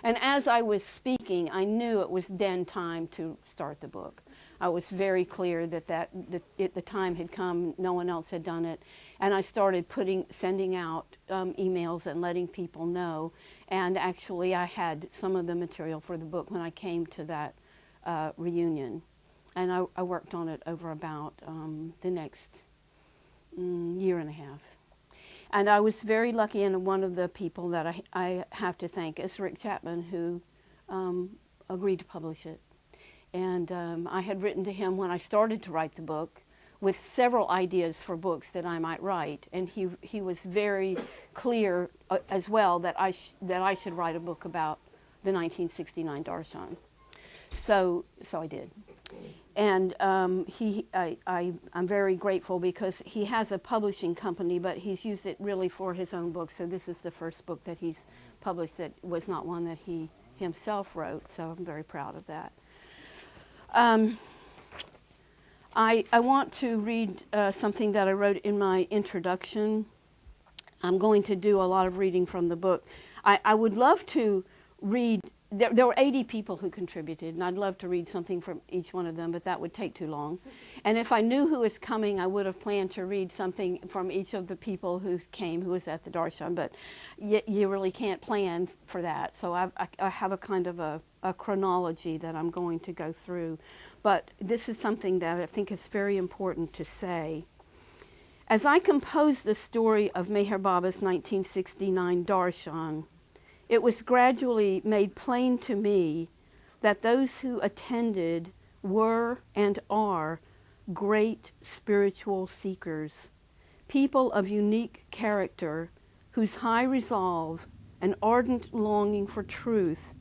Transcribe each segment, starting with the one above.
And as I was speaking, I knew it was then time to start the book. I was very clear that the time had come. No one else had done it, and I started sending out emails and letting people know. And actually, I had some of the material for the book when I came to that reunion, and I worked on it over about the next year and a half. And I was very lucky, and one of the people that I have to thank is Rick Chapman, who agreed to publish it. And I had written to him when I started to write the book with several ideas for books that I might write, and he was very clear as well that I should write a book about the 1969 Darshan. So I did. And I'm very grateful because he has a publishing company, but he's used it really for his own book. So this is the first book that he's published that was not one that he himself wrote. So I'm very proud of that. I want to read something that I wrote in my introduction. I'm going to do a lot of reading from the book. I would love to read. There were 80 people who contributed, and I'd love to read something from each one of them, but that would take too long. And if I knew who was coming, I would have planned to read something from each of the people who came, who was at the Darshan, but you really can't plan for that. So I have a kind of a chronology that I'm going to go through. But this is something that I think is very important to say. As I composed the story of Meher Baba's 1969 Darshan, it was gradually made plain to me that those who attended were and are great spiritual seekers, people of unique character whose high resolve and ardent longing for truth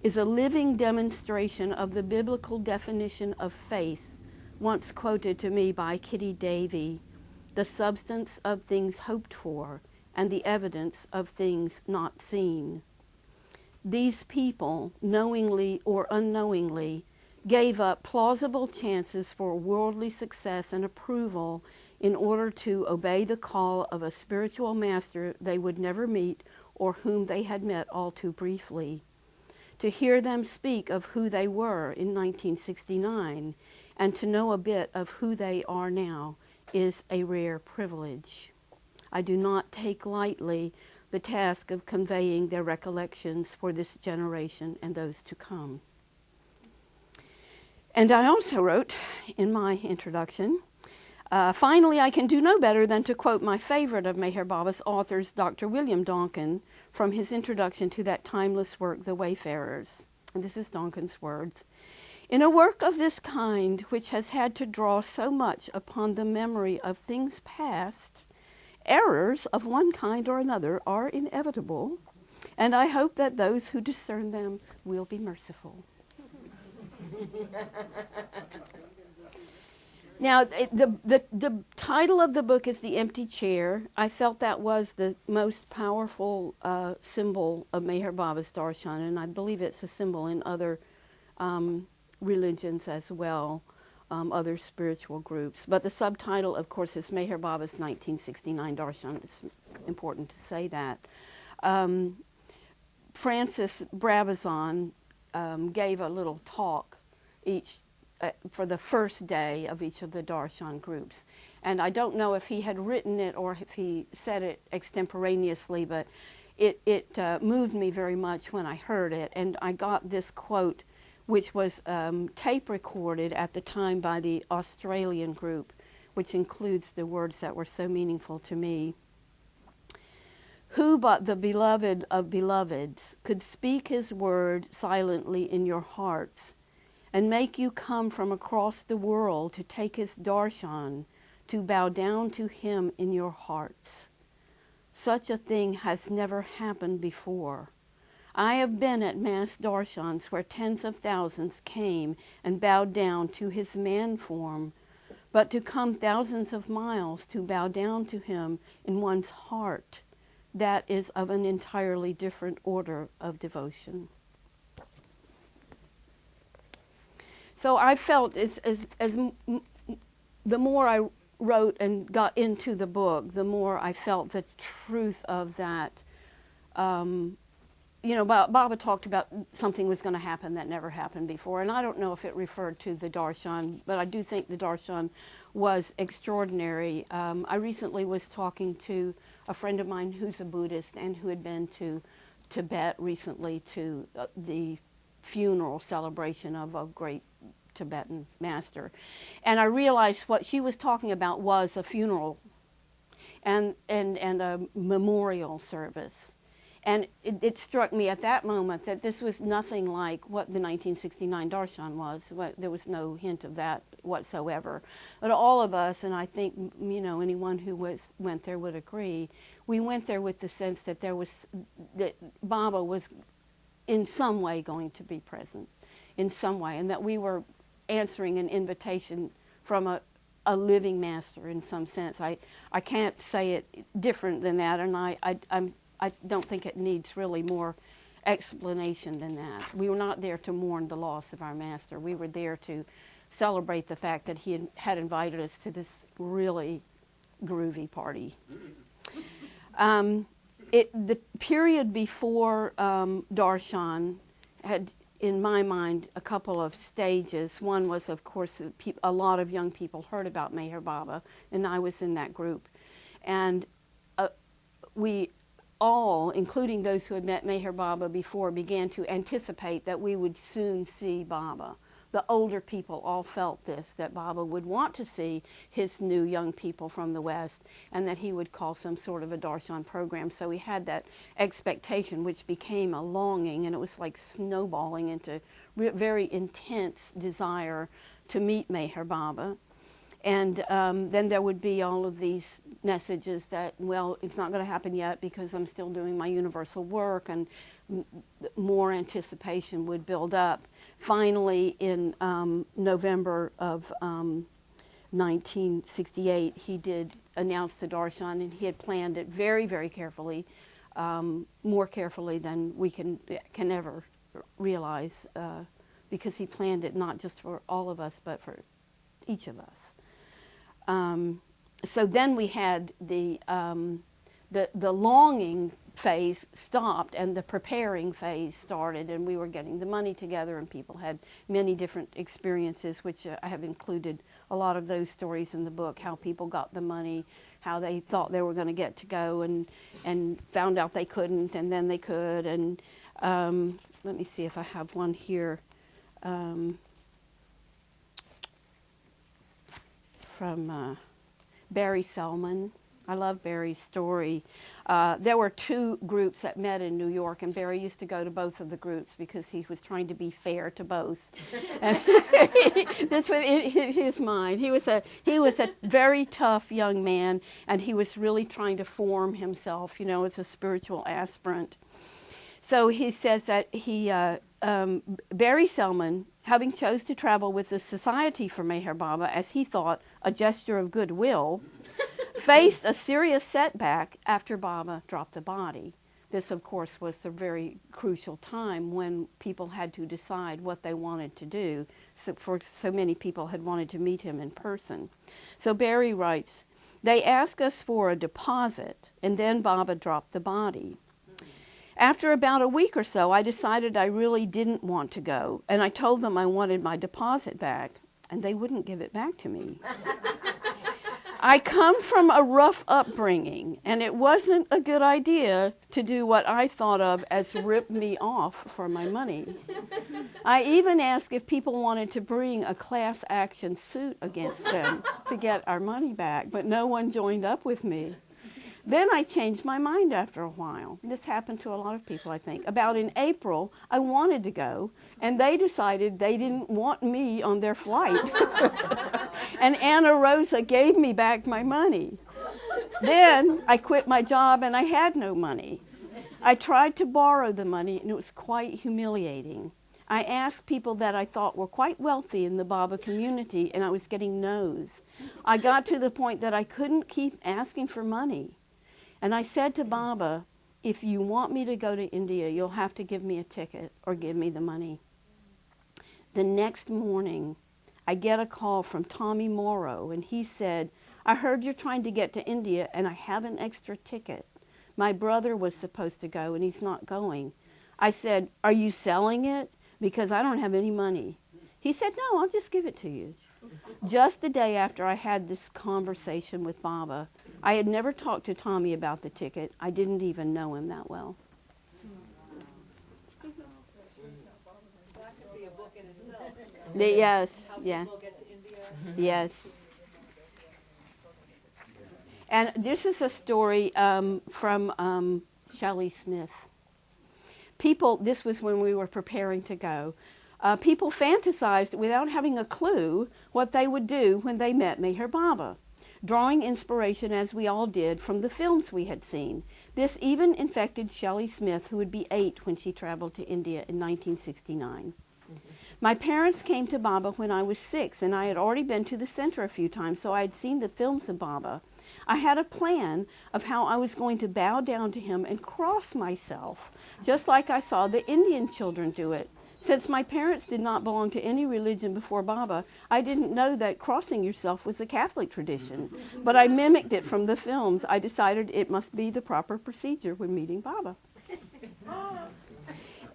is a living demonstration of the biblical definition of faith, once quoted to me by Kitty Davey, the substance of things hoped for and the evidence of things not seen. These people, knowingly or unknowingly, gave up plausible chances for worldly success and approval in order to obey the call of a spiritual master they would never meet or whom they had met all too briefly. To hear them speak of who they were in 1969 and to know a bit of who they are now is a rare privilege. I do not take lightly the task of conveying their recollections for this generation and those to come. And I also wrote in my introduction, finally, I can do no better than to quote my favorite of Meher Baba's authors, Dr. William Donkin, from his introduction to that timeless work, The Wayfarers. And this is Donkin's words. In a work of this kind, which has had to draw so much upon the memory of things past, errors of one kind or another are inevitable, and I hope that those who discern them will be merciful. Now, the title of the book is The Empty Chair. I felt that was the most powerful symbol of Meher Baba's Darshan, and I believe it's a symbol in other religions as well. Other spiritual groups. But the subtitle, of course, is Meher Baba's 1969 Darshan. It's important to say that. Francis Brabazon gave a little talk for the first day of each of the Darshan groups. And I don't know if he had written it or if he said it extemporaneously, but it moved me very much when I heard it. And I got this quote, which was tape recorded at the time by the Australian group, which includes the words that were so meaningful to me. Who but the beloved of beloveds could speak his word silently in your hearts and make you come from across the world to take his darshan, to bow down to him in your hearts? Such a thing has never happened before. I have been at mass darshans where tens of thousands came and bowed down to his man form, but to come thousands of miles to bow down to him in one's heart, that is of an entirely different order of devotion. So I felt the more I wrote and got into the book, the more I felt the truth of that you know, Baba talked about something was going to happen that never happened before, and I don't know if it referred to the Darshan, but I do think the Darshan was extraordinary. I recently was talking to a friend of mine who's a Buddhist and who had been to Tibet recently to the funeral celebration of a great Tibetan master, and I realized what she was talking about was a funeral and a memorial service. And it struck me at that moment that this was nothing like what the 1969 Darshan was. There was no hint of that whatsoever. But all of us, and I think, you know, anyone who went there would agree, we went there with the sense that that Baba was in some way going to be present, in some way, and that we were answering an invitation from a living master in some sense. I can't say it different than that, and I don't think it needs really more explanation than that. We were not there to mourn the loss of our master. We were there to celebrate the fact that he had invited us to this really groovy party. The period before Darshan had, in my mind, a couple of stages. One was, of course, a lot of young people heard about Meher Baba, and I was in that group. And we all, including those who had met Meher Baba before, began to anticipate that we would soon see Baba. The older people all felt this, that Baba would want to see his new young people from the West, and that he would call some sort of a Darshan program. So we had that expectation, which became a longing, and it was like snowballing into very intense desire to meet Meher Baba. And then there would be all of these messages that, well, it's not going to happen yet because I'm still doing my universal work, and more anticipation would build up. Finally, in November of 1968, he did announce the Darshan, and he had planned it very, very carefully, more carefully than we can ever realize, because he planned it not just for all of us, but for each of us. So then we had the longing phase stopped and the preparing phase started, and we were getting the money together, and people had many different experiences, which I have included a lot of those stories in the book, how people got the money, how they thought they were going to get to go and found out they couldn't, and then they could. And let me see if I have one here. From Barry Selman. I love Barry's story. There were two groups that met in New York, and Barry used to go to both of the groups because he was trying to be fair to both. This was in his mind. He was a very tough young man, and he was really trying to form himself, you know, as a spiritual aspirant. So he says that Barry Selman, having chose to travel with the Society for Meher Baba, as he thought, a gesture of goodwill, faced a serious setback after Baba dropped the body. This, of course, was a very crucial time when people had to decide what they wanted to do. So many people had wanted to meet him in person. So Barry writes, "They asked us for a deposit, and then Baba dropped the body. After about a week or so, I decided I really didn't want to go, and I told them I wanted my deposit back, and they wouldn't give it back to me. I come from a rough upbringing, and it wasn't a good idea to do what I thought of as rip me off for my money. I even asked if people wanted to bring a class action suit against them to get our money back, but no one joined up with me. Then I changed my mind after a while." This happened to a lot of people, I think. "About in April, I wanted to go, and they decided they didn't want me on their flight. And Anna Rosa gave me back my money. Then I quit my job, and I had no money. I tried to borrow the money, and it was quite humiliating. I asked people that I thought were quite wealthy in the Baba community, and I was getting no's. I got to the point that I couldn't keep asking for money. And I said to Baba, if you want me to go to India, you'll have to give me a ticket or give me the money. The next morning, I get a call from Tommy Morrow, and he said, I heard you're trying to get to India, and I have an extra ticket. My brother was supposed to go, and he's not going. I said, "Are you selling it? Because I don't have any money." He said, "No, I'll just give it to you." Just the day after I had this conversation with Baba, I had never talked to Tommy about the ticket. I didn't even know him that well. That could be a book in itself. Yes, How yeah, people get to India. yes. And this is a story from Shelley Smith. People, this was when we were preparing to go. People fantasized without having a clue what they would do when they met Meher Baba, drawing inspiration, as we all did, from the films we had seen. This even infected Shelley Smith, who would be 8 when she traveled to India in 1969. My parents came to Baba when I was 6, and I had already been to the center a few times, so I had seen the films of Baba. I had a plan of how I was going to bow down to him and cross myself, just like I saw the Indian children do it. Since my parents did not belong to any religion before Baba, I didn't know that crossing yourself was a Catholic tradition, but I mimicked it from the films. I decided it must be the proper procedure when meeting Baba.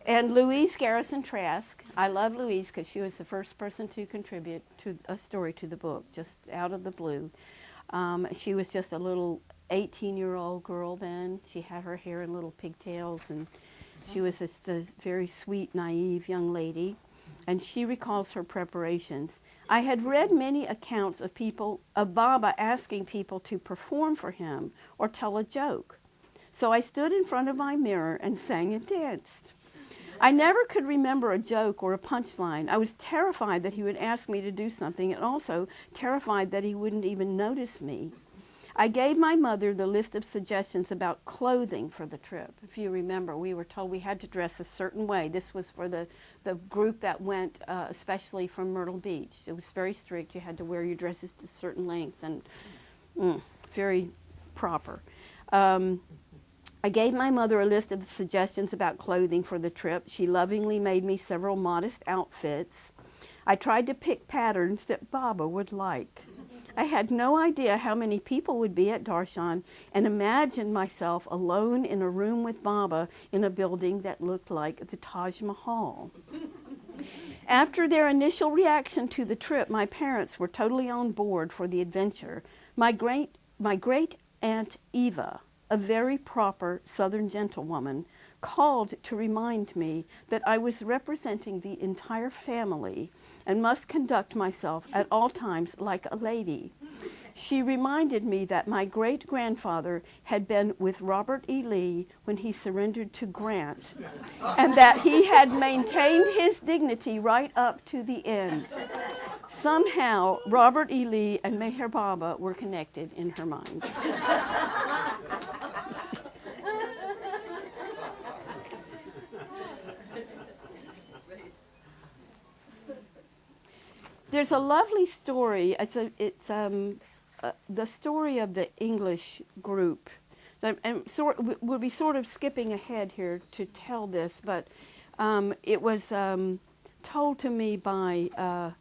And Louise Garrison Trask, I love Louise because she was the first person to contribute to a story to the book, just out of the blue. She was just a little 18-year-old girl then. She had her hair in little pigtails, and she was just a very sweet, naive young lady. And she recalls her preparations. I had read many accounts of Baba asking people to perform for him or tell a joke. So I stood in front of my mirror and sang and danced. I never could remember a joke or a punchline. I was terrified that he would ask me to do something, and also terrified that he wouldn't even notice me. I gave my mother the list of suggestions about clothing for the trip. If you remember, we were told we had to dress a certain way. This was for the group that went especially from Myrtle Beach. It was very strict. You had to wear your dresses to a certain length, and very proper. I gave my mother a list of suggestions about clothing for the trip. She lovingly made me several modest outfits. I tried to pick patterns that Baba would like. I had no idea how many people would be at Darshan, and imagined myself alone in a room with Baba in a building that looked like the Taj Mahal. After their initial reaction to the trip, my parents were totally on board for the adventure. My great aunt Eva, a very proper Southern gentlewoman, called to remind me that I was representing the entire family and must conduct myself at all times like a lady. She reminded me that my great-grandfather had been with Robert E. Lee when he surrendered to Grant, and that he had maintained his dignity right up to the end. Somehow, Robert E. Lee and Meher Baba were connected in her mind. There's a lovely story. It's the story of the English group. And we'll be sort of skipping ahead here to tell this, but it was told to me by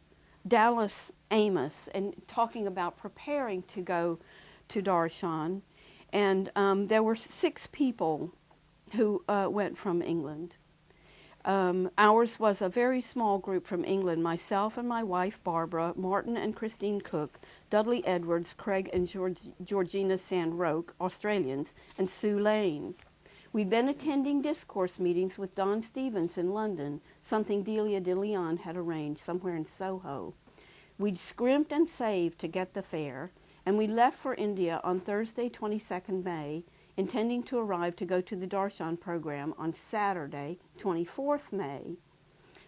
Dallas Amos, and talking about preparing to go to Darshan. And there were 6 people who went from England. Ours was a very small group from England, myself and my wife Barbara, Martin and Christine Cook, Dudley Edwards, Craig and Georgina Sandroke, Australians, and Sue Lane. We'd been attending discourse meetings with Don Stevens in London, something Delia de Leon had arranged somewhere in Soho. We'd scrimped and saved to get the fare, and we left for India on Thursday, 22nd May, intending to arrive to go to the Darshan program on Saturday, 24th May.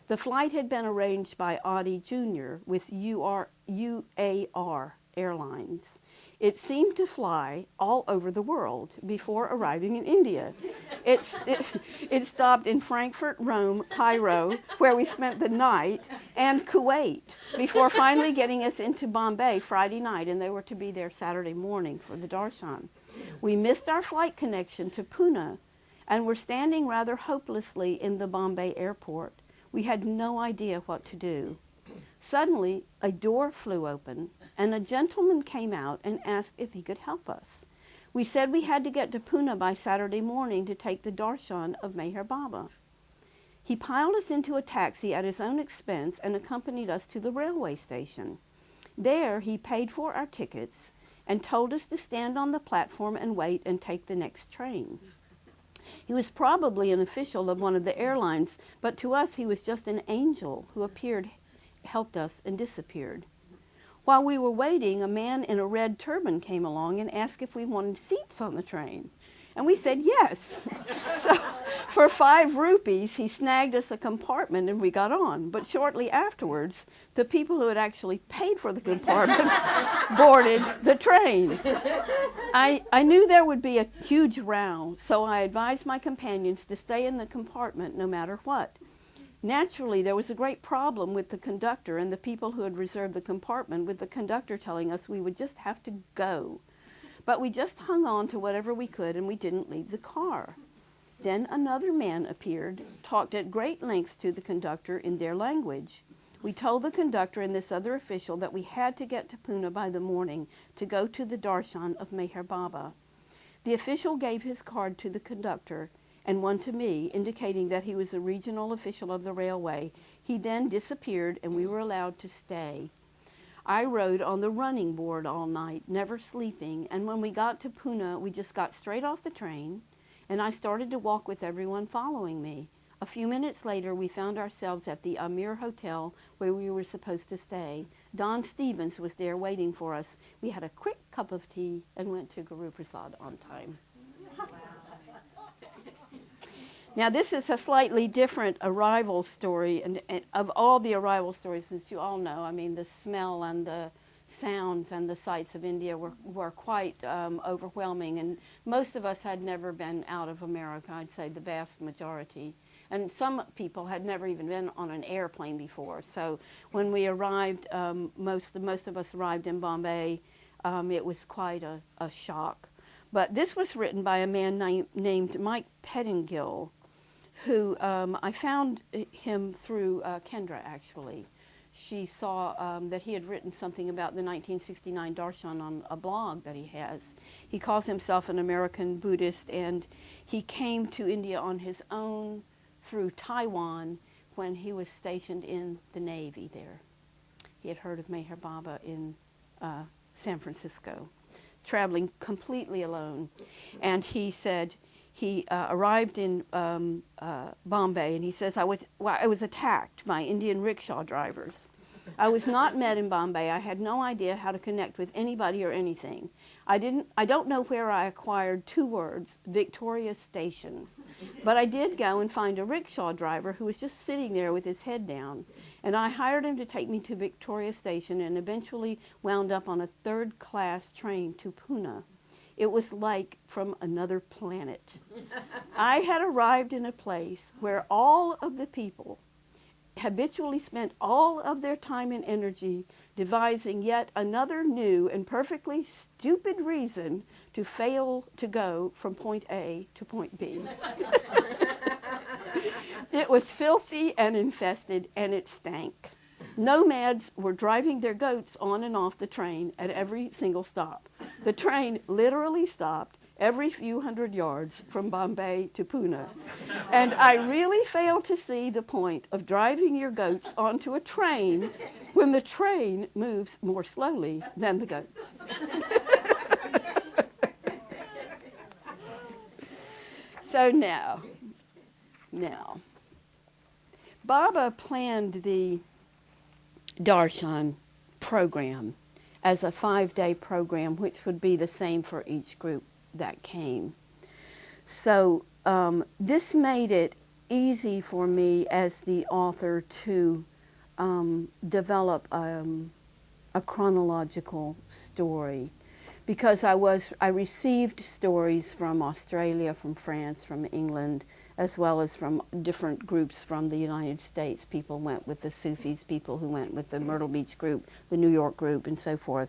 The flight had been arranged by Audi Jr. with UAR Airlines. It seemed to fly all over the world before arriving in India. It stopped in Frankfurt, Rome, Cairo, where we spent the night, and Kuwait, before finally getting us into Bombay Friday night, and they were to be there Saturday morning for the Darshan. We missed our flight connection to Poona and were standing rather hopelessly in the Bombay airport. We had no idea what to do. Suddenly, a door flew open, and a gentleman came out and asked if he could help us. We said we had to get to Poona by Saturday morning to take the Darshan of Meher Baba. He piled us into a taxi at his own expense and accompanied us to the railway station. There he paid for our tickets and told us to stand on the platform and wait and take the next train. He was probably an official of one of the airlines, but to us he was just an angel who appeared, helped us, and disappeared. While we were waiting, a man in a red turban came along and asked if we wanted seats on the train. And we said yes. So for 5 rupees, he snagged us a compartment and we got on. But shortly afterwards, the people who had actually paid for the compartment boarded the train. I knew there would be a huge row, so I advised my companions to stay in the compartment no matter what. Naturally, there was a great problem with the conductor and the people who had reserved the compartment, with the conductor telling us we would just have to go. But we just hung on to whatever we could, and we didn't leave the car. Then another man appeared, talked at great length to the conductor in their language. We told the conductor and this other official that we had to get to Poona by the morning to go to the Darshan of Meher Baba. The official gave his card to the conductor and one to me, indicating that he was a regional official of the railway. He then disappeared, and we were allowed to stay. I rode on the running board all night, never sleeping, and when we got to Poona, we just got straight off the train, and I started to walk with everyone following me. A few minutes later, we found ourselves at the Amir Hotel where we were supposed to stay. Don Stevens was there waiting for us. We had a quick cup of tea and went to Guru Prasad on time. Now, this is a slightly different arrival story, and of all the arrival stories, as you all know, I mean, the smell and the sounds and the sights of India were quite overwhelming, and most of us had never been out of America, I'd say the vast majority. And some people had never even been on an airplane before. So when we arrived, most of us arrived in Bombay, it was quite a shock. But this was written by a man named Mike Pettingill, who I found him through Kendra, actually. She saw that he had written something about the 1969 Darshan on a blog that he has. He calls himself an American Buddhist, and he came to India on his own through Taiwan when he was stationed in the Navy there. He had heard of Meher Baba in San Francisco, traveling completely alone. And he said, he arrived in Bombay, and he says, I was attacked by Indian rickshaw drivers. I was not met in Bombay. I had no idea how to connect with anybody or anything. I don't know where I acquired 2 words, Victoria Station. But I did go and find a rickshaw driver who was just sitting there with his head down. And I hired him to take me to Victoria Station, and eventually wound up on a 3rd-class train to Poona. It was like from another planet. I had arrived in a place where all of the people habitually spent all of their time and energy devising yet another new and perfectly stupid reason to fail to go from point A to point B. It was filthy and infested, and it stank. Nomads were driving their goats on and off the train at every single stop. The train literally stopped every few hundred yards from Bombay to Poona. And I really failed to see the point of driving your goats onto a train when the train moves more slowly than the goats. So now, Baba planned the Darshan program as a 5-day program, which would be the same for each group that came. So this made it easy for me as the author to develop a chronological story, because I received stories from Australia, from France, from England, as well as from different groups from the United States. People went with the Sufis, people who went with the Myrtle Beach group, the New York group, and so forth.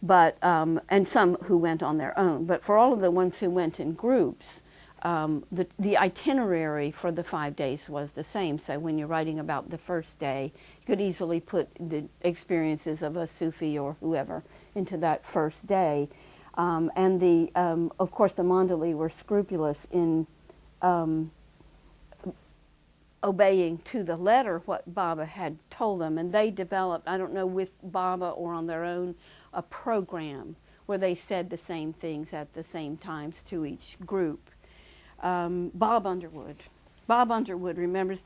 But and some who went on their own. But for all of the ones who went in groups, the itinerary for the 5 days was the same. So when you're writing about the first day, you could easily put the experiences of a Sufi or whoever into that first day. And of course, the Mandali were scrupulous in obeying to the letter what Baba had told them. And they developed, I don't know, with Baba or on their own, a program where they said the same things at the same times to each group. Bob Underwood remembers,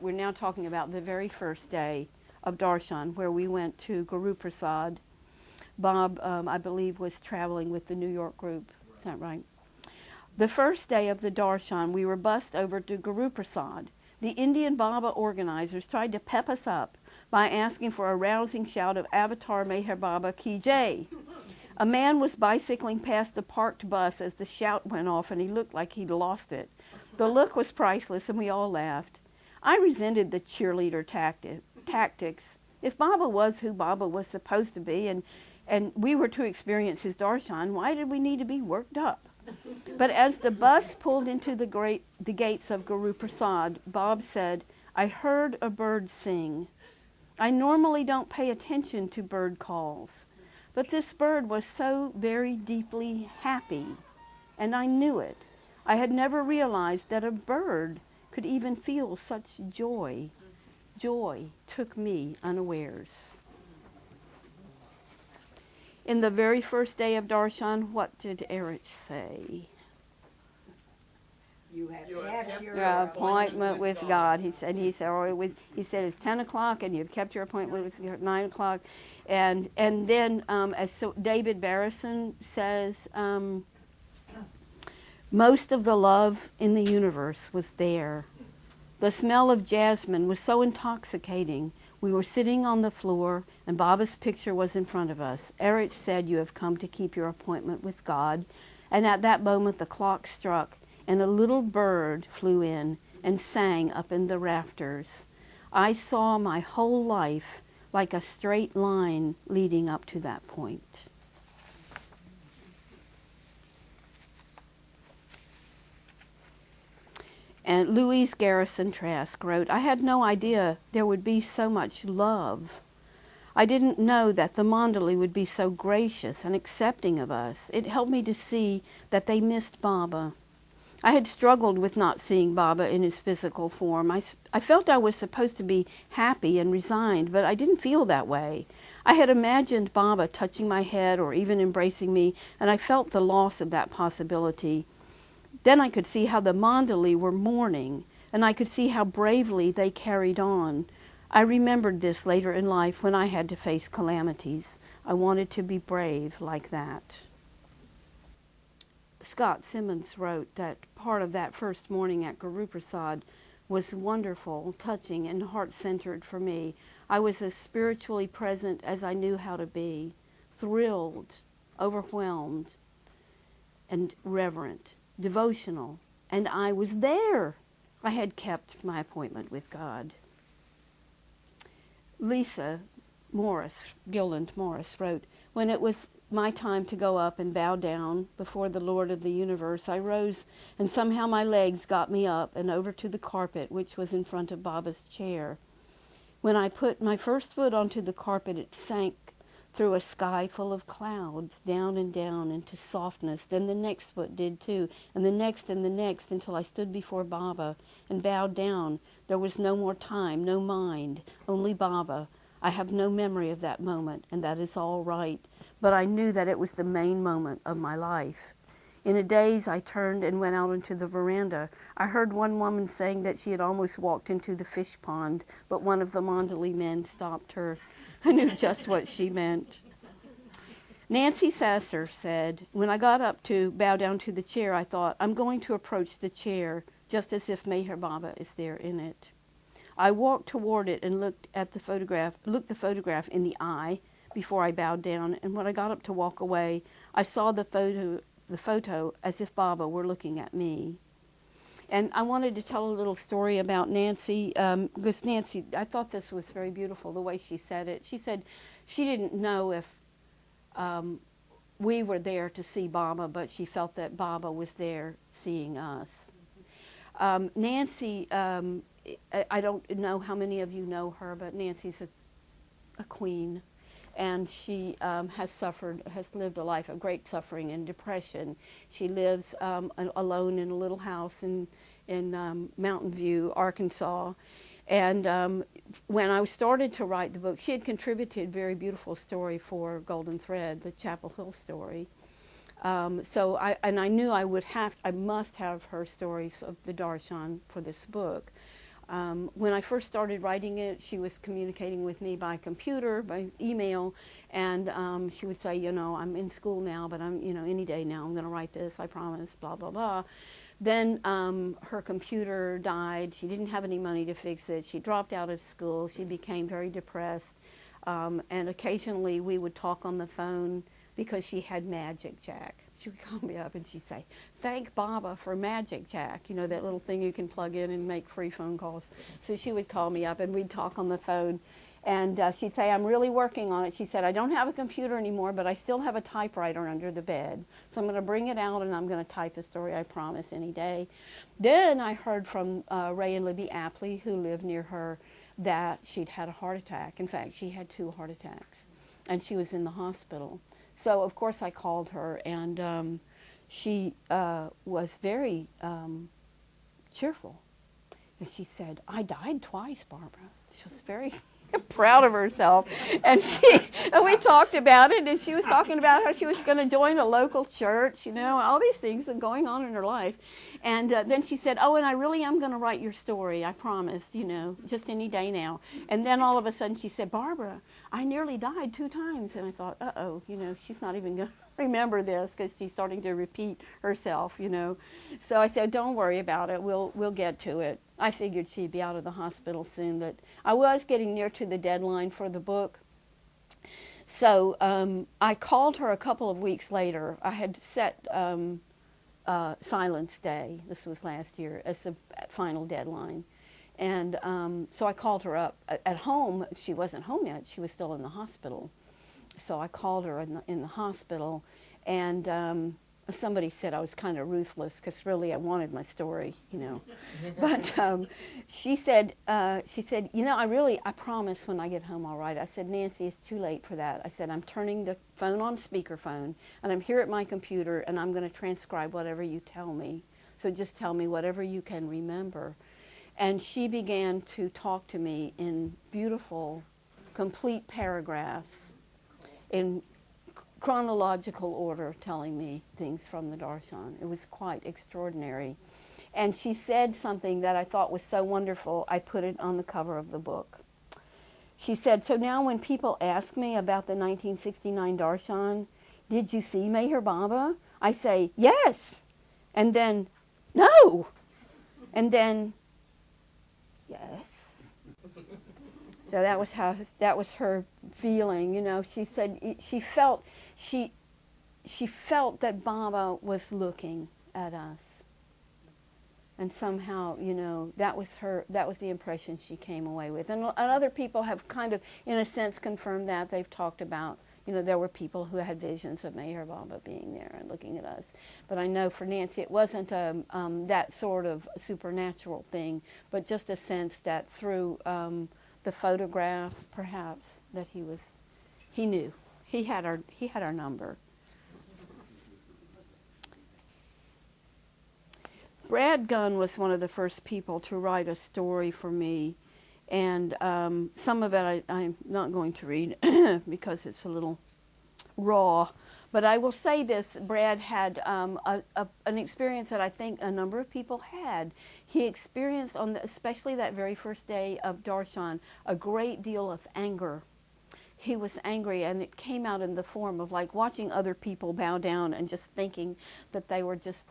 we're now talking about the very first day of Darshan, where we went to Guru Prasad. Bob, I believe, was traveling with the New York group. Is that right? The first day of the Darshan, we were bussed over to Guru Prasad. The Indian Baba organizers tried to pep us up by asking for a rousing shout of Avatar Meher Baba Ki Jai. A man was bicycling past the parked bus as the shout went off, and he looked like he'd lost it. The look was priceless, and we all laughed. I resented the cheerleader tactics. If Baba was who Baba was supposed to be, and we were to experience his darshan, why did we need to be worked up? But as the bus pulled into the gates of Guru Prasad, Bob said, "I heard a bird sing. I normally don't pay attention to bird calls, but this bird was so very deeply happy, and I knew it. I had never realized that a bird could even feel such joy. Joy took me unawares." In the very first day of Darshan, what did Erich say? You have kept your appointment with God. He said it's 10 o'clock and you've kept your appointment with 9 o'clock. And then, as David Barrison says, most of the love in the universe was there. The smell of jasmine was so intoxicating. We were sitting on the floor, and Baba's picture was in front of us. Erich said, "You have come to keep your appointment with God." And at that moment, the clock struck, and a little bird flew in and sang up in the rafters. I saw my whole life like a straight line leading up to that point. And Louise Garrison Trask wrote, "I had no idea there would be so much love. I didn't know that the Mandali would be so gracious and accepting of us. It helped me to see that they missed Baba. I had struggled with not seeing Baba in his physical form. I felt I was supposed to be happy and resigned, but I didn't feel that way. I had imagined Baba touching my head or even embracing me, and I felt the loss of that possibility. Then I could see how the Mandali were mourning, and I could see how bravely they carried on. I remembered this later in life when I had to face calamities. I wanted to be brave like that." Scott Simmons wrote that part of that first morning at Guru Prasad was wonderful, touching, and heart-centered for me. I was as spiritually present as I knew how to be, thrilled, overwhelmed, and reverent, devotional, and I was there. I had kept my appointment with God. Lisa Gilland Morris wrote, "When it was my time to go up and bow down before the Lord of the universe, I rose, and somehow my legs got me up and over to the carpet, which was in front of Baba's chair. When I put my first foot onto the carpet, it sank through a sky full of clouds, down and down into softness. Then the next foot did too, and the next, until I stood before Baba and bowed down. There was no more time, no mind, only Baba. I have no memory of that moment, and that is all right, but I knew that it was the main moment of my life. In a daze, I turned and went out into the veranda. I heard one woman saying that she had almost walked into the fish pond, but one of the Mandali men stopped her. I knew just what she meant." Nancy Sasser said, "When I got up to bow down to the chair, I thought, I'm going to approach the chair just as if Meher Baba is there in it. I walked toward it and looked the photograph in the eye before I bowed down, and when I got up to walk away, I saw the photo as if Baba were looking at me." And I wanted to tell a little story about Nancy, because Nancy, I thought this was very beautiful, the way she said it. She said she didn't know if we were there to see Baba, but she felt that Baba was there seeing us. Nancy, I don't know how many of you know her, but Nancy's a queen. And she has lived a life of great suffering and depression. She lives alone in a little house Mountain View, Arkansas. And when I started to write the book, she had contributed a very beautiful story for Golden Thread, the Chapel Hill story. So I knew I must have her stories of the Darshan for this book. When I first started writing it, she was communicating with me by computer, by email, and she would say, you know, I'm in school now, but I'm, you know, any day now I'm going to write this, I promise, blah, blah, blah. Then her computer died. She didn't have any money to fix it. She dropped out of school. She became very depressed. And occasionally we would talk on the phone because she had Magic Jack. She would call me up and she'd say, thank Baba for Magic Jack, you know, that little thing you can plug in and make free phone calls. So she would call me up and we'd talk on the phone. And she'd say, I'm really working on it. She said, I don't have a computer anymore, but I still have a typewriter under the bed. So I'm going to bring it out and I'm going to type the story, I promise, any day. Then I heard from Ray and Libby Apley, who lived near her, that she'd had a heart attack. In fact, she had 2 heart attacks, and she was in the hospital. So, of course, I called her, and she was very cheerful. And she said, I died twice, Barbara. She was very proud of herself. And we talked about it, and she was talking about how she was going to join a local church, you know, all these things are going on in her life. And then she said, oh, and I really am going to write your story, I promised, you know, just any day now. And then all of a sudden she said, Barbara, I nearly died 2 times. And I thought, uh-oh, you know, she's not even going to remember this because she's starting to repeat herself, you know. So I said, don't worry about it. We'll get to it. I figured she'd be out of the hospital soon, but I was getting near to the deadline for the book. So I called her a couple of weeks later. I had set Silence Day, this was last year, as the final deadline. And so I called her up. At home, she wasn't home yet. She was still in the hospital. So I called her in the hospital, and somebody said I was kind of ruthless because really I wanted my story, you know. But she said, you know, I promise when I get home I'll write. I said, Nancy, it's too late for that. I said, I'm turning the phone on speakerphone, and I'm here at my computer, and I'm going to transcribe whatever you tell me. So just tell me whatever you can remember. And she began to talk to me in beautiful, complete paragraphs, in chronological order, telling me things from the Darshan. It was quite extraordinary. And she said something that I thought was so wonderful, I put it on the cover of the book. She said, so now when people ask me about the 1969 Darshan, did you see Meher Baba? I say, yes. And then, no. And then, yes. So that was her feeling, you know. She said she felt that Baba was looking at us. And somehow, you know, that was the impression she came away with. And other people have kind of, in a sense, confirmed that. They've talked about, you know, there were people who had visions of Meher Baba being there and looking at us. But I know for Nancy it wasn't that sort of supernatural thing, but just a sense that through the photograph, perhaps, that he knew. He had our number. Brad Gunn was one of the first people to write a story for me, and some of it I'm not going to read because it's a little raw. But I will say this, Brad had an experience that I think a number of people had. He experienced, especially that very first day of Darshan, a great deal of anger. He was angry, and it came out in the form of like watching other people bow down and just thinking that they were just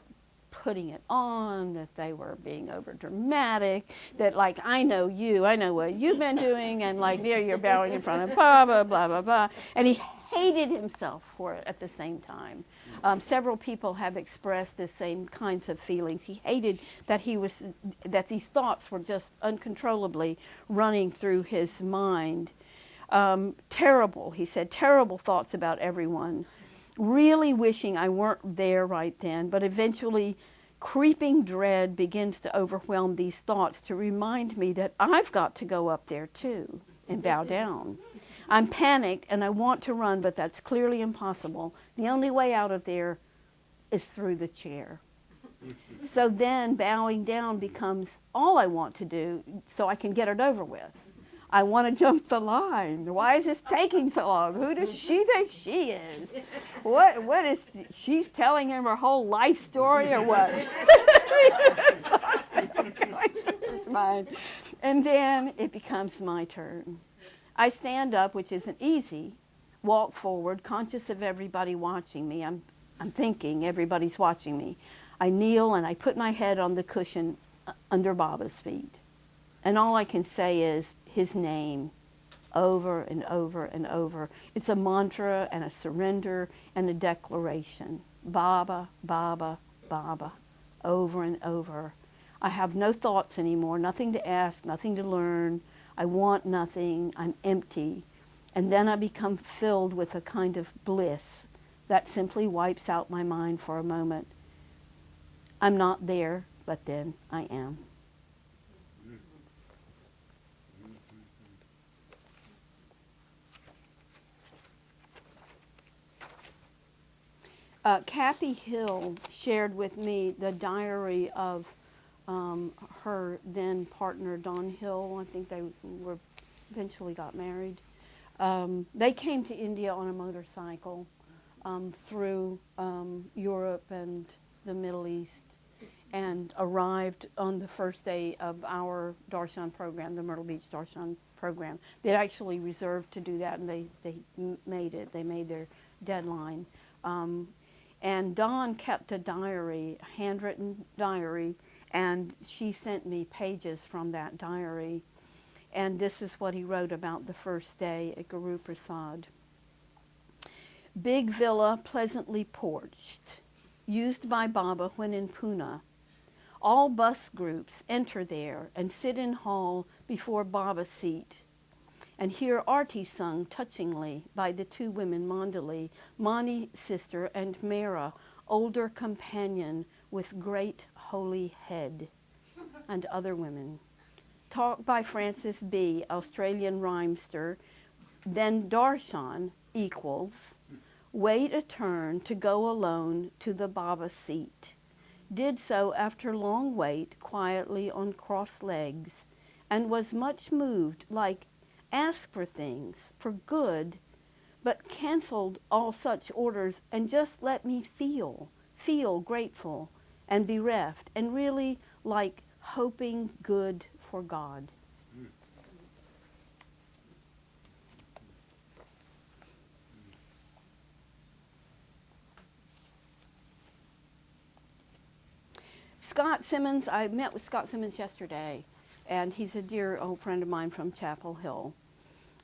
putting it on, that they were being over dramatic, that like, I know what you've been doing, and like there you're bowing in front of Baba, blah, blah, blah. And he hated himself for it at the same time. Several people have expressed the same kinds of feelings. He hated that these thoughts were just uncontrollably running through his mind. Terrible, he said, terrible thoughts about everyone. Really wishing I weren't there right then, but eventually creeping dread begins to overwhelm these thoughts to remind me that I've got to go up there too and bow down. I'm panicked and I want to run, but that's clearly impossible. The only way out of there is through the chair. So then bowing down becomes all I want to do so I can get it over with. I want to jump the line. Why is this taking so long? Who does she think she is? What is, she's telling him her whole life story or what? And then it becomes my turn. I stand up, which isn't easy, walk forward, conscious of everybody watching me. I'm thinking everybody's watching me. I kneel and I put my head on the cushion under Baba's feet. And all I can say is his name over and over and over. It's a mantra and a surrender and a declaration. Baba, Baba, Baba, over and over. I have no thoughts anymore, nothing to ask, nothing to learn. I want nothing. I'm empty. And then I become filled with a kind of bliss that simply wipes out my mind for a moment. I'm not there, but then I am. Kathy Hill shared with me the diary of her then partner, Don Hill. I think they were eventually got married. They came to India on a motorcycle through Europe and the Middle East, and arrived on the first day of our Darshan program, the Myrtle Beach Darshan program. They actually reserved to do that, and they made it. They made their deadline. And Dawn kept a diary, a handwritten diary, and she sent me pages from that diary. And this is what he wrote about the first day at Guru Prasad. Big villa, pleasantly porched, used by Baba when in Poona. All bus groups enter there and sit in hall before Baba's seat and hear arti sung touchingly by the two women Mandali, Mani sister and Mera, older companion with great holy head, and other women. Talk by Frances B., Australian rhymester, then Darshan equals, wait a turn to go alone to the Baba seat. Did so after long wait quietly on cross legs, and was much moved, like ask for things, for good, but cancelled all such orders and just let me feel grateful and bereft, and really like hoping good for God. Scott Simmons, I met with Scott Simmons yesterday, and he's a dear old friend of mine from Chapel Hill.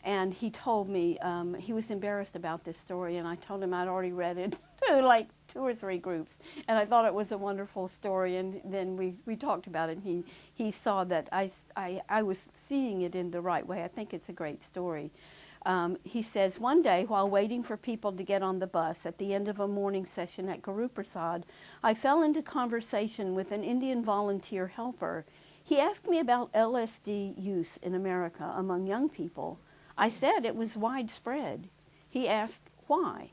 And he told me, he was embarrassed about this story, and I told him I'd already read it to like 2 or 3 groups, and I thought it was a wonderful story, and then we talked about it, and he saw that I was seeing it in the right way. I think it's a great story. He says, one day while waiting for people to get on the bus at the end of a morning session at Guru Prasad, I fell into conversation with an Indian volunteer helper. He asked me about LSD use in America among young people. I said it was widespread. He asked why.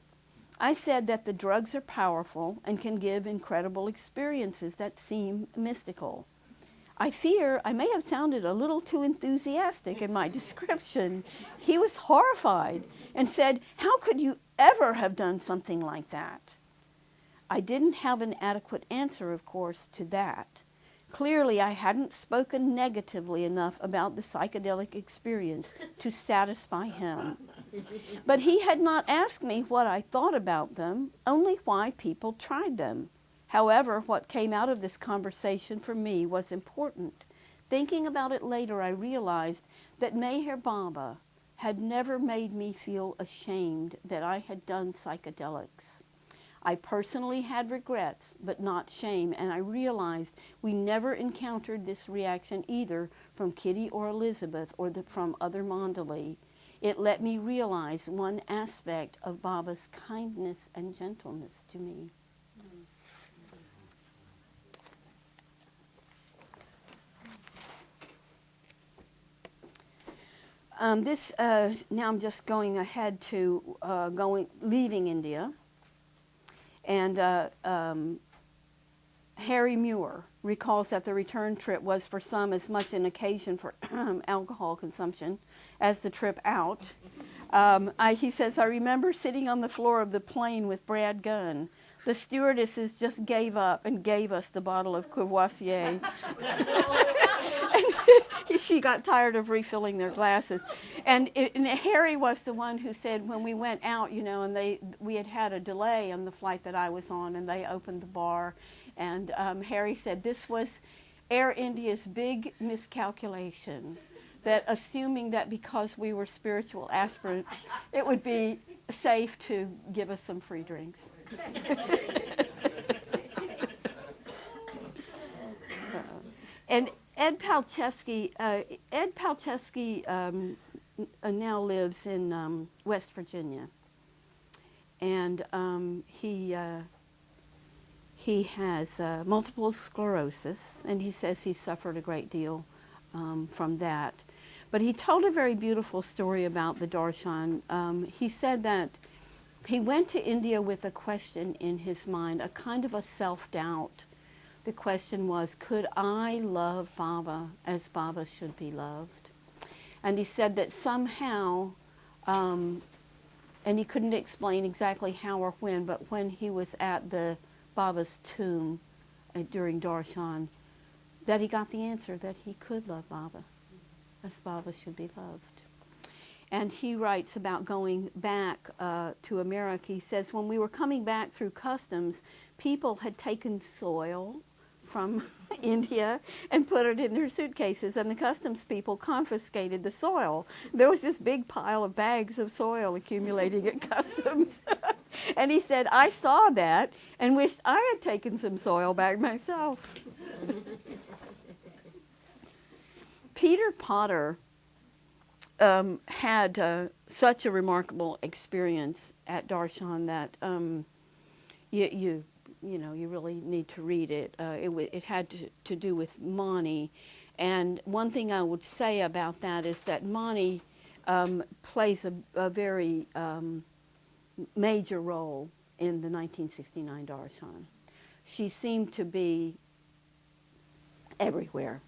I said that the drugs are powerful and can give incredible experiences that seem mystical. I fear I may have sounded a little too enthusiastic in my description. He was horrified and said, how could you ever have done something like that? I didn't have an adequate answer, of course, to that. Clearly, I hadn't spoken negatively enough about the psychedelic experience to satisfy him. But he had not asked me what I thought about them, only why people tried them. However, what came out of this conversation for me was important. Thinking about it later, I realized that Meher Baba had never made me feel ashamed that I had done psychedelics. I personally had regrets, but not shame, and I realized we never encountered this reaction either from Kitty or Elizabeth or from other Mandali. It let me realize one aspect of Baba's kindness and gentleness to me. Now I'm just going ahead to leaving India, and Harry Muir recalls that the return trip was for some as much an occasion for alcohol consumption as the trip out. He says, I remember sitting on the floor of the plane with Brad Gunn. The stewardesses just gave up and gave us the bottle of Courvoisier. She got tired of refilling their glasses. And Harry was the one who said when we went out, you know, and we had a delay on the flight that I was on, and they opened the bar. And Harry said this was Air India's big miscalculation, that assuming that because we were spiritual aspirants, it would be safe to give us some free drinks. And Ed Palczewski now lives in West Virginia, and he has multiple sclerosis, and he says he suffered a great deal from that. But he told a very beautiful story about the Darshan. He said that he went to India with a question in his mind, a kind of a self-doubt. The question was, could I love Baba as Baba should be loved? And he said that somehow, and he couldn't explain exactly how or when, but when he was at the Baba's tomb during Darshan, that he got the answer that he could love Baba as Baba should be loved. And he writes about going back to America. He says, when we were coming back through customs, people had taken soil from India and put it in their suitcases, and the customs people confiscated the soil. There was this big pile of bags of soil accumulating at customs. And he said, I saw that and wished I had taken some soil back myself. Peter Potter had such a remarkable experience at Darshan that you really need to read it. It had to do with Mani, and one thing I would say about that is that Mani plays a very major role in the 1969 Darshan. She seemed to be everywhere.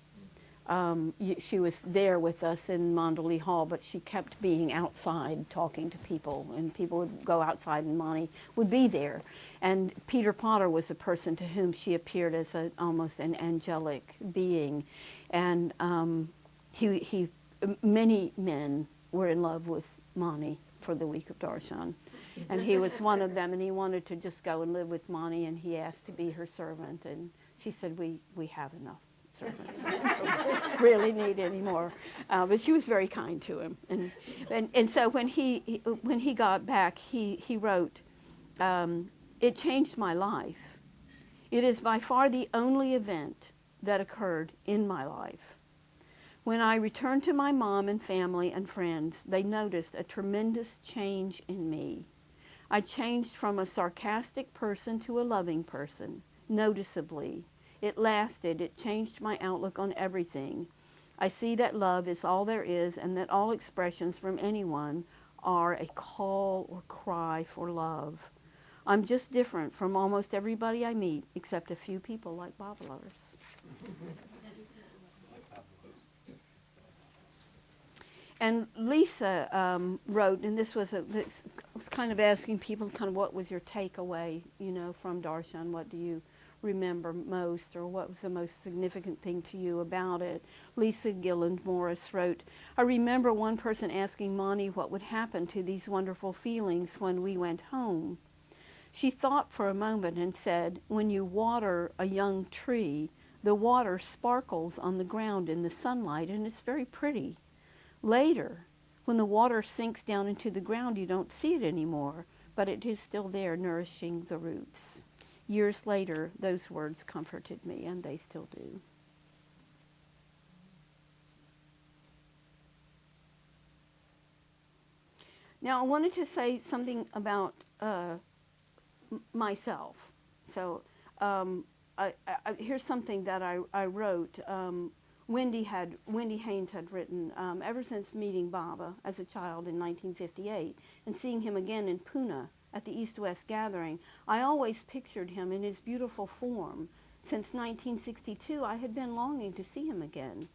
She was there with us in Mandalay Hall, but she kept being outside talking to people, and people would go outside and Mani would be there. And Peter Potter was a person to whom she appeared as almost an angelic being. And many men were in love with Mani for the week of Darshan. And he was one of them, and he wanted to just go and live with Mani, and he asked to be her servant. And she said, we have enough servants. Really need any more. But she was very kind to him. And so when he got back, he wrote, it changed my life. It is by far the only event that occurred in my life. When I returned to my mom and family and friends, they noticed a tremendous change in me. I changed from a sarcastic person to a loving person, noticeably. It lasted. It changed my outlook on everything. I see that love is all there is, and that all expressions from anyone are a call or cry for love. I'm just different from almost everybody I meet, except a few people like Baba lovers. And Lisa wrote, and this was kind of asking people kind of what was your takeaway, from Darshan? What do you remember most, or what was the most significant thing to you about it? Lisa Gilland Morris wrote, I remember one person asking Mani what would happen to these wonderful feelings when we went home. She thought for a moment and said, when you water a young tree, the water sparkles on the ground in the sunlight, and it's very pretty. Later, when the water sinks down into the ground, you don't see it anymore, but it is still there nourishing the roots. Years later, those words comforted me, and they still do. Now, I wanted to say something about myself. So here's something that I wrote. Wendy Haynes had written, ever since meeting Baba as a child in 1958 and seeing him again in Poona at the East-West gathering, I always pictured him in his beautiful form, Since 1962, I had been longing to see him again.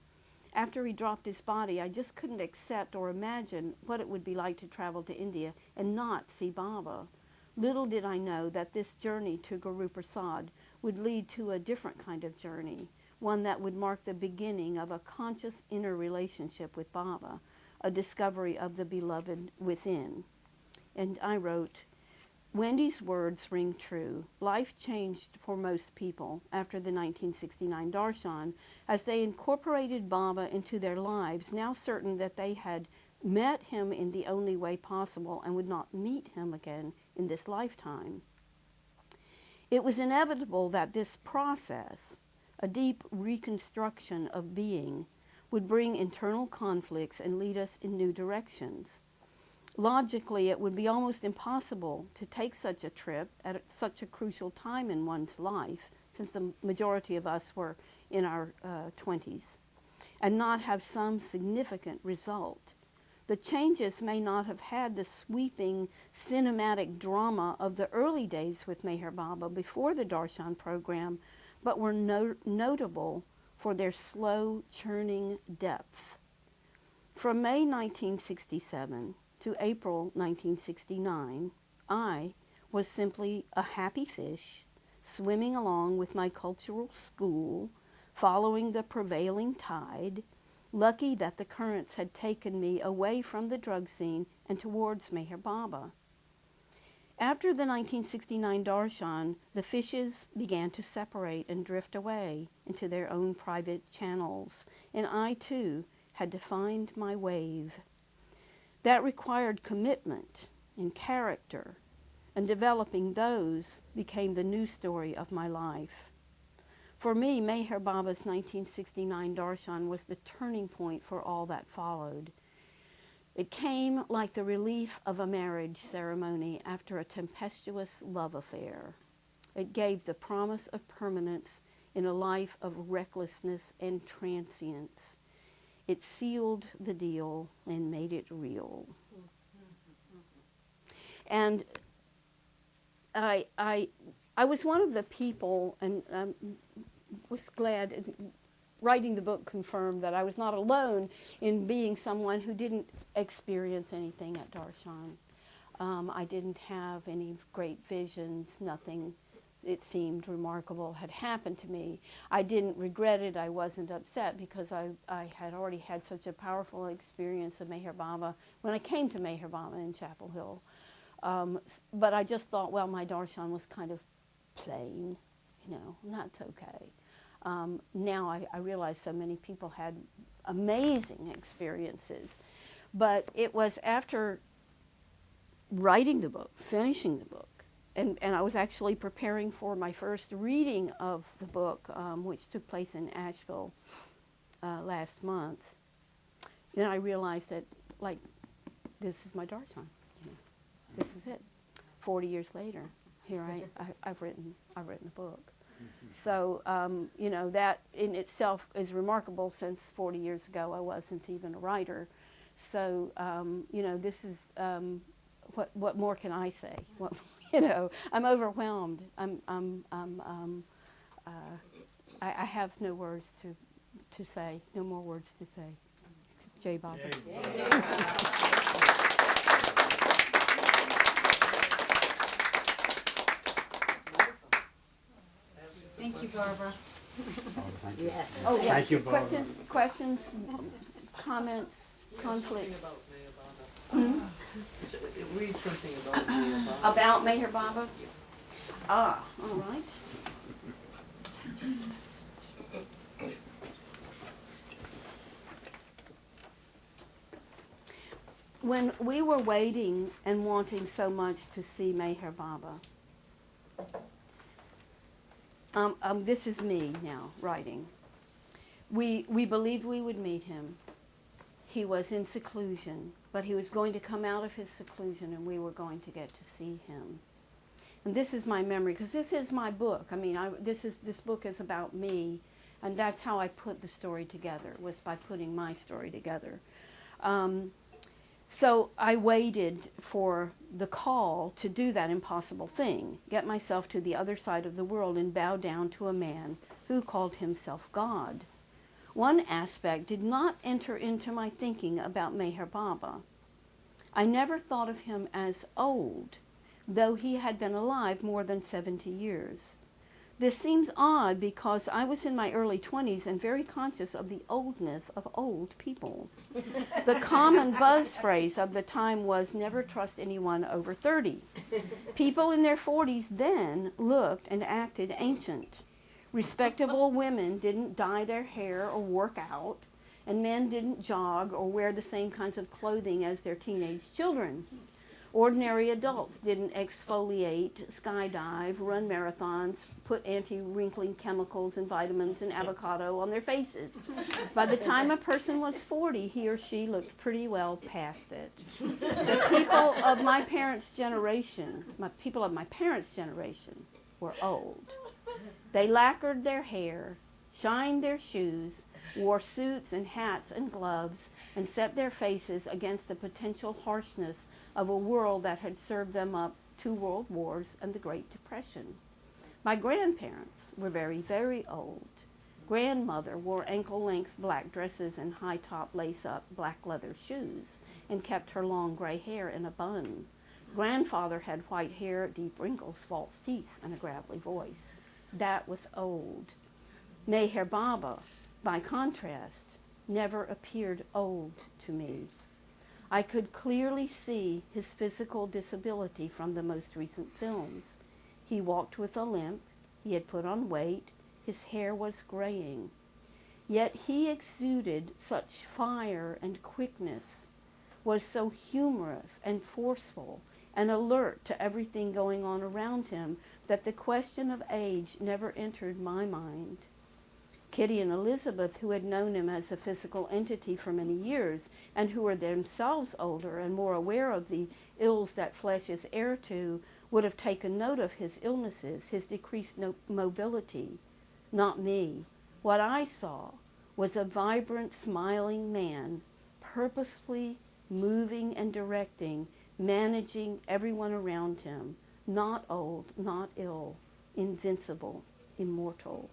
After he dropped his body, I just couldn't accept or imagine what it would be like to travel to India and not see Baba. Little did I know that this journey to Guru Prasad would lead to a different kind of journey, one that would mark the beginning of a conscious inner relationship with Baba, a discovery of the beloved within. And I wrote, Wendy's words ring true. Life changed for most people after the 1969 Darshan as they incorporated Baba into their lives, now certain that they had met him in the only way possible and would not meet him again in this lifetime. It was inevitable that this process, a deep reconstruction of being, would bring internal conflicts and lead us in new directions. Logically, it would be almost impossible to take such a trip at such a crucial time in one's life, since the majority of us were in our 20s, and not have some significant result. The changes may not have had the sweeping cinematic drama of the early days with Meher Baba before the Darshan program, but were notable for their slow, churning depth. From May 1967 to April 1969, I was simply a happy fish, swimming along with my cultural school, following the prevailing tide, lucky that the currents had taken me away from the drug scene and towards Meher Baba. After the 1969 Darshan, the fishes began to separate and drift away into their own private channels, and I too had to find my wave. That required commitment and character, and developing those became the new story of my life. For me, Meher Baba's 1969 Darshan was the turning point for all that followed. It came like the relief of a marriage ceremony after a tempestuous love affair. It gave the promise of permanence in a life of recklessness and transience. It sealed the deal and made it real. And I was one of the people, and was glad, writing the book confirmed that I was not alone in being someone who didn't experience anything at Darshan. I didn't have any great visions, nothing, it seemed remarkable, had happened to me. I didn't regret it, I wasn't upset, because I had already had such a powerful experience of Meher Baba when I came to Meher Baba in Chapel Hill. But I just thought, well, my Darshan was kind of plain, you know, and that's okay. Now I realize so many people had amazing experiences. But it was after writing the book, finishing the book, and I was actually preparing for my first reading of the book, which took place in Asheville last month. Then I realized that, like, this is my Darshan. You know, this is it. 40 years later, here I've written a book. So, you know, that in itself is remarkable, since 40 years ago I wasn't even a writer. So, you know, this is, what more can I say? What, you know, I'm overwhelmed. I have no words to say, no more words to say. Jai Baba. Thank you, Barbara. Yes. Oh, yes. Thank you, Barbara. Questions, comments, conflicts. Read something about Meher Baba. About Meher Baba? Ah, all right. When we were waiting and wanting so much to see Meher Baba, this is me now writing. We believed we would meet him. He was in seclusion, but he was going to come out of his seclusion and we were going to get to see him. And this is my memory, because this is my book. I mean, this book is about me, and that's how I put the story together, was by putting my story together. So I waited for the call to do that impossible thing, get myself to the other side of the world and bow down to a man who called himself God. One aspect did not enter into my thinking about Meher Baba. I never thought of him as old, though he had been alive more than 70 years. This seems odd because I was in my early 20s and very conscious of the oldness of old people. The common buzz phrase of the time was never trust anyone over 30. People in their 40s then looked and acted ancient. Respectable women didn't dye their hair or work out, and men didn't jog or wear the same kinds of clothing as their teenage children. Ordinary adults didn't exfoliate, skydive, run marathons, put anti-wrinkling chemicals and vitamins and avocado on their faces. By the time a person was 40, he or she looked pretty well past it. The people of my parents' generation, were old. They lacquered their hair, shined their shoes, wore suits and hats and gloves, and set their faces against the potential harshness of a world that had served them up 2 world wars and the Great Depression. My grandparents were very, very old. Grandmother wore ankle-length black dresses and high-top lace-up black leather shoes and kept her long gray hair in a bun. Grandfather had white hair, deep wrinkles, false teeth, and a gravelly voice. That was old. Meher Baba, by contrast, never appeared old to me. I could clearly see his physical disability from the most recent films. He walked with a limp, he had put on weight, his hair was graying. Yet he exuded such fire and quickness, was so humorous and forceful and alert to everything going on around him that the question of age never entered my mind. Kitty and Elizabeth, who had known him as a physical entity for many years and who were themselves older and more aware of the ills that flesh is heir to, would have taken note of his illnesses, his decreased mobility. Not me. What I saw was a vibrant, smiling man, purposefully moving and directing, managing everyone around him, not old, not ill, invincible, immortal.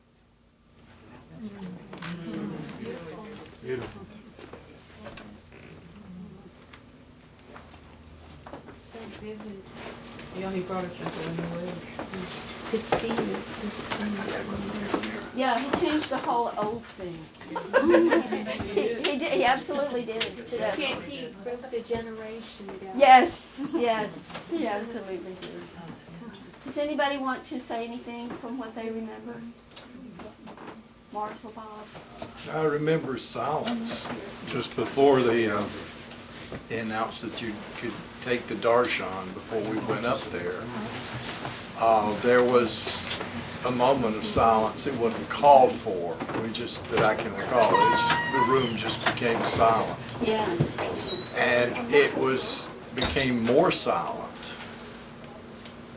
Beautiful. So vivid. Yeah, he brought us into a new age. Could see the scene. Yeah, he changed the whole old thing. He did, he absolutely did. Yeah. He broke the generation down. Yes, yes, he absolutely did. Does anybody want to say anything from what they remember? Marshall, Bob? I remember silence just before they announced that you could take the Darshan before we went up there. There was a moment of silence. It wasn't called for. That I can recall. The room just became silent. Yes. And it became more silent.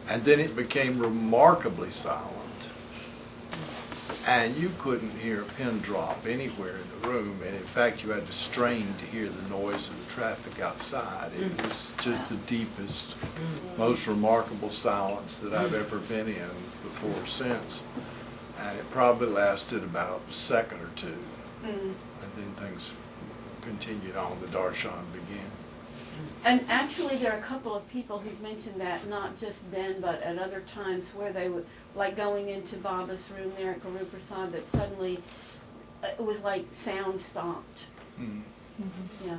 And then it became remarkably silent. And you couldn't hear a pin drop anywhere in the room. And in fact, you had to strain to hear the noise of the traffic outside. It was just the deepest, most remarkable silence that I've ever been in before or since. And it probably lasted about a second or two. And then things continued on. The Darshan began. And actually, there are a couple of people who've mentioned that, not just then, but at other times where they would, like going into Baba's room there at Guru Prasad, that suddenly it was like sound stopped. Mm. Yeah.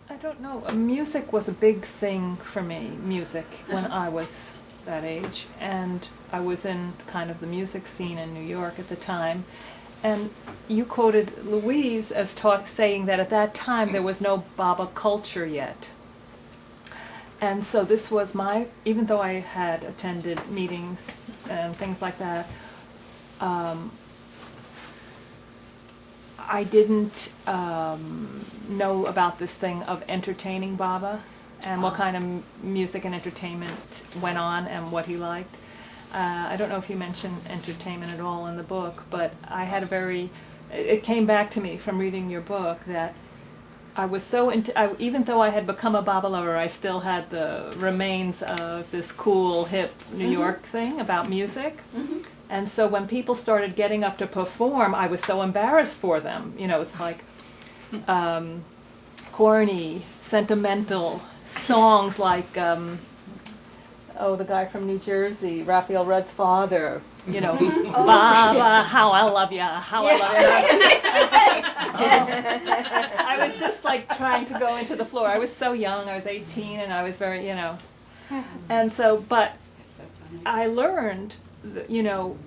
I don't know. Music was a big thing for me, music, when I was that age. And I was in kind of the music scene in New York at the time. And you quoted Louise as saying that at that time there was no Baba culture yet. And so this was even though I had attended meetings and things like that, I didn't know about this thing of entertaining Baba and what kind of music and entertainment went on and what he liked. I don't know if you mentioned entertainment at all in the book, but I had a very it came back to me from reading your book that I was so even though I had become a Baba lover, I still had the remains of this cool, hip New York thing about music. And so when people started getting up to perform, I was so embarrassed for them. You know, it's like corny, sentimental songs like, the guy from New Jersey, Raphael Rudd's father, you know, Baba, how I love ya, how I love ya. I was just like trying to go into the floor. I was so young, I was 18, and I was very, you know. And so, but I learned, you know,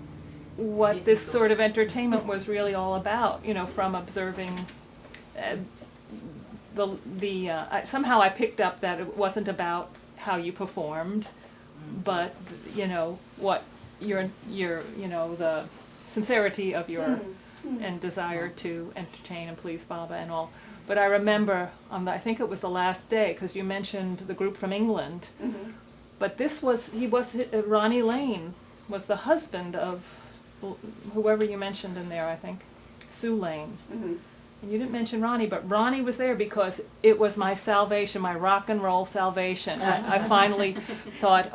what this sort of entertainment was really all about, you know, from observing somehow I picked up that it wasn't about how you performed, but, you know, what your you know, the sincerity of your and desire to entertain and please Baba and all. But I remember, I think it was the last day, because you mentioned the group from England, but Ronnie Lane was the husband of whoever you mentioned in there, I think, Sue Lane. And you didn't mention Ronnie, but Ronnie was there because it was my salvation, my rock and roll salvation. I finally thought,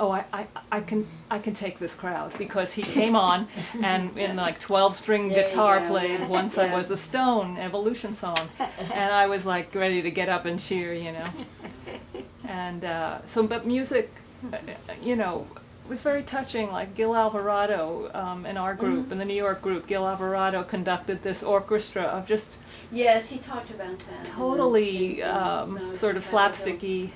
I can take this crowd, because he came on and in like 12-string guitar played Once I Was a Stone Evolution song, and I was like ready to get up and cheer, you know. And but music, you know, was very touching. Like Gil Alvarado in our group, in the New York group, Gil Alvarado conducted this orchestra of just Yes, he talked about that. totally sort of slapsticky.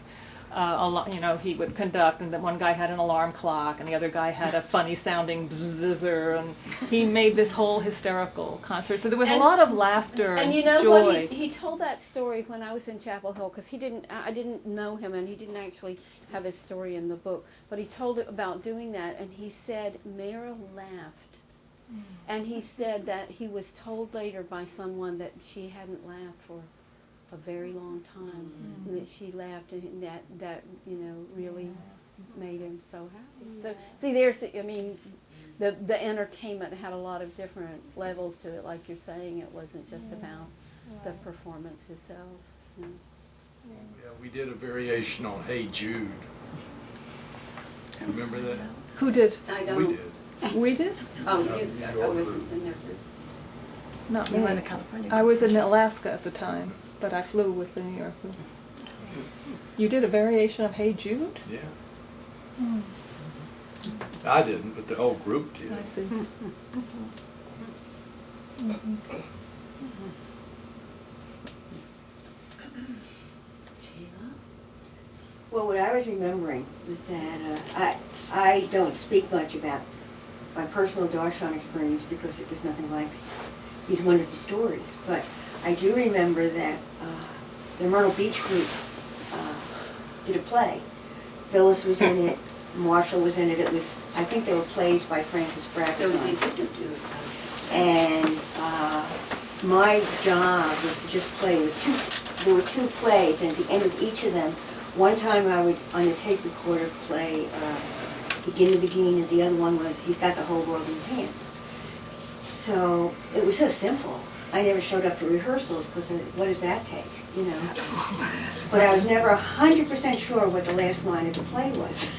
You know, he would conduct, and then one guy had an alarm clock, and the other guy had a funny-sounding bzzzer, and he made this whole hysterical concert. So there was a lot of laughter and you know joy. what? He told that story when I was in Chapel Hill, because I didn't know him, and he didn't actually have his story in the book. But he told it about doing that, and he said Mara laughed, and he said that he was told later by someone that she hadn't laughed for a very long time, and that she laughed, and that you know really made him so happy. So see, I mean, the entertainment had a lot of different levels to it. Like you're saying, it wasn't just about the performance itself. You know. Yeah, we did a variation on Hey Jude. Remember that? Who did? I don't. We did. We did? Oh, New you, York I wasn't group. in there. Not You me. went to California. I was in Alaska at the time, but I flew with the New York group. You did a variation of Hey Jude? Yeah. I didn't, but the whole group did. I see. Well, what I was remembering was that I don't speak much about my personal Darshan experience because it was nothing like these wonderful stories. But I do remember that the Myrtle Beach group did a play. Phyllis was in it, Marshall was in it. It was, I think they were plays by Francis Bracazon. And my job was to just play with there were two plays, and at the end of each of them, one time I would, on the tape recorder, play Begin to Begin, and the other one was He's Got the Whole World in His Hands. So it was so simple. I never showed up for rehearsals because what does that take, you know? But I was never 100% sure what the last line of the play was.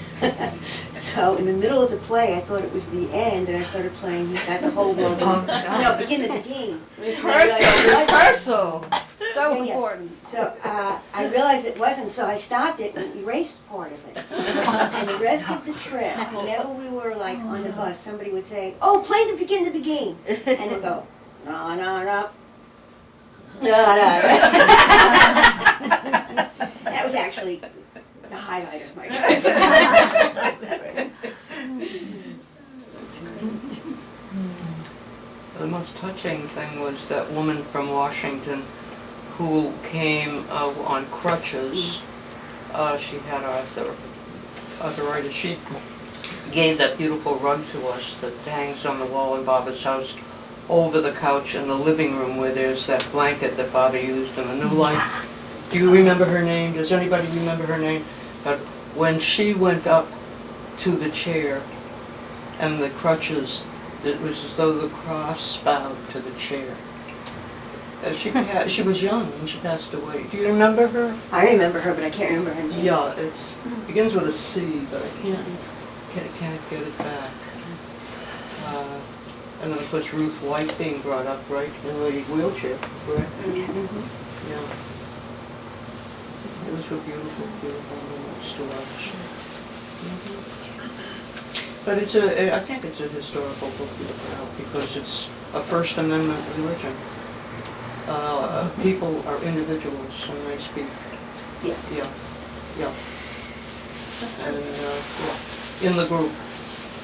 So in the middle of the play, I thought it was the end, and I started playing He's Got the Whole World in His Hands. No, Begin to Begin. Rehearsal. So Yeah, yeah. important. So I realized it wasn't, so I stopped it and erased part of it. And the rest of the trip, whenever we were like on the bus, somebody would say, "Oh, play the Begin to Begin," and I'd go, "No, no, no, no, no." That was actually the highlight of my trip. The most touching thing was that woman from Washington who came on crutches. She had arthritis. She gave that beautiful rug to us that hangs on the wall in Baba's house over the couch in the living room where there's that blanket that Baba used in the New Life. Do you remember her name? Does anybody remember her name? But when she went up to the chair and the crutches, it was as though the cross bowed to the chair. She was young when she passed away. Do you remember her? I remember her, but I can't remember her name. Yeah, it's begins with a C, but I can't get it back. And then of course Ruth White being brought up, right, in a wheelchair, correct? Yeah. It was a beautiful, beautiful moment to watch. But I think it's a historical book now because it's a First Amendment religion. People are individuals when they speak. Yeah. Yeah. Yeah. And, yeah. In the group.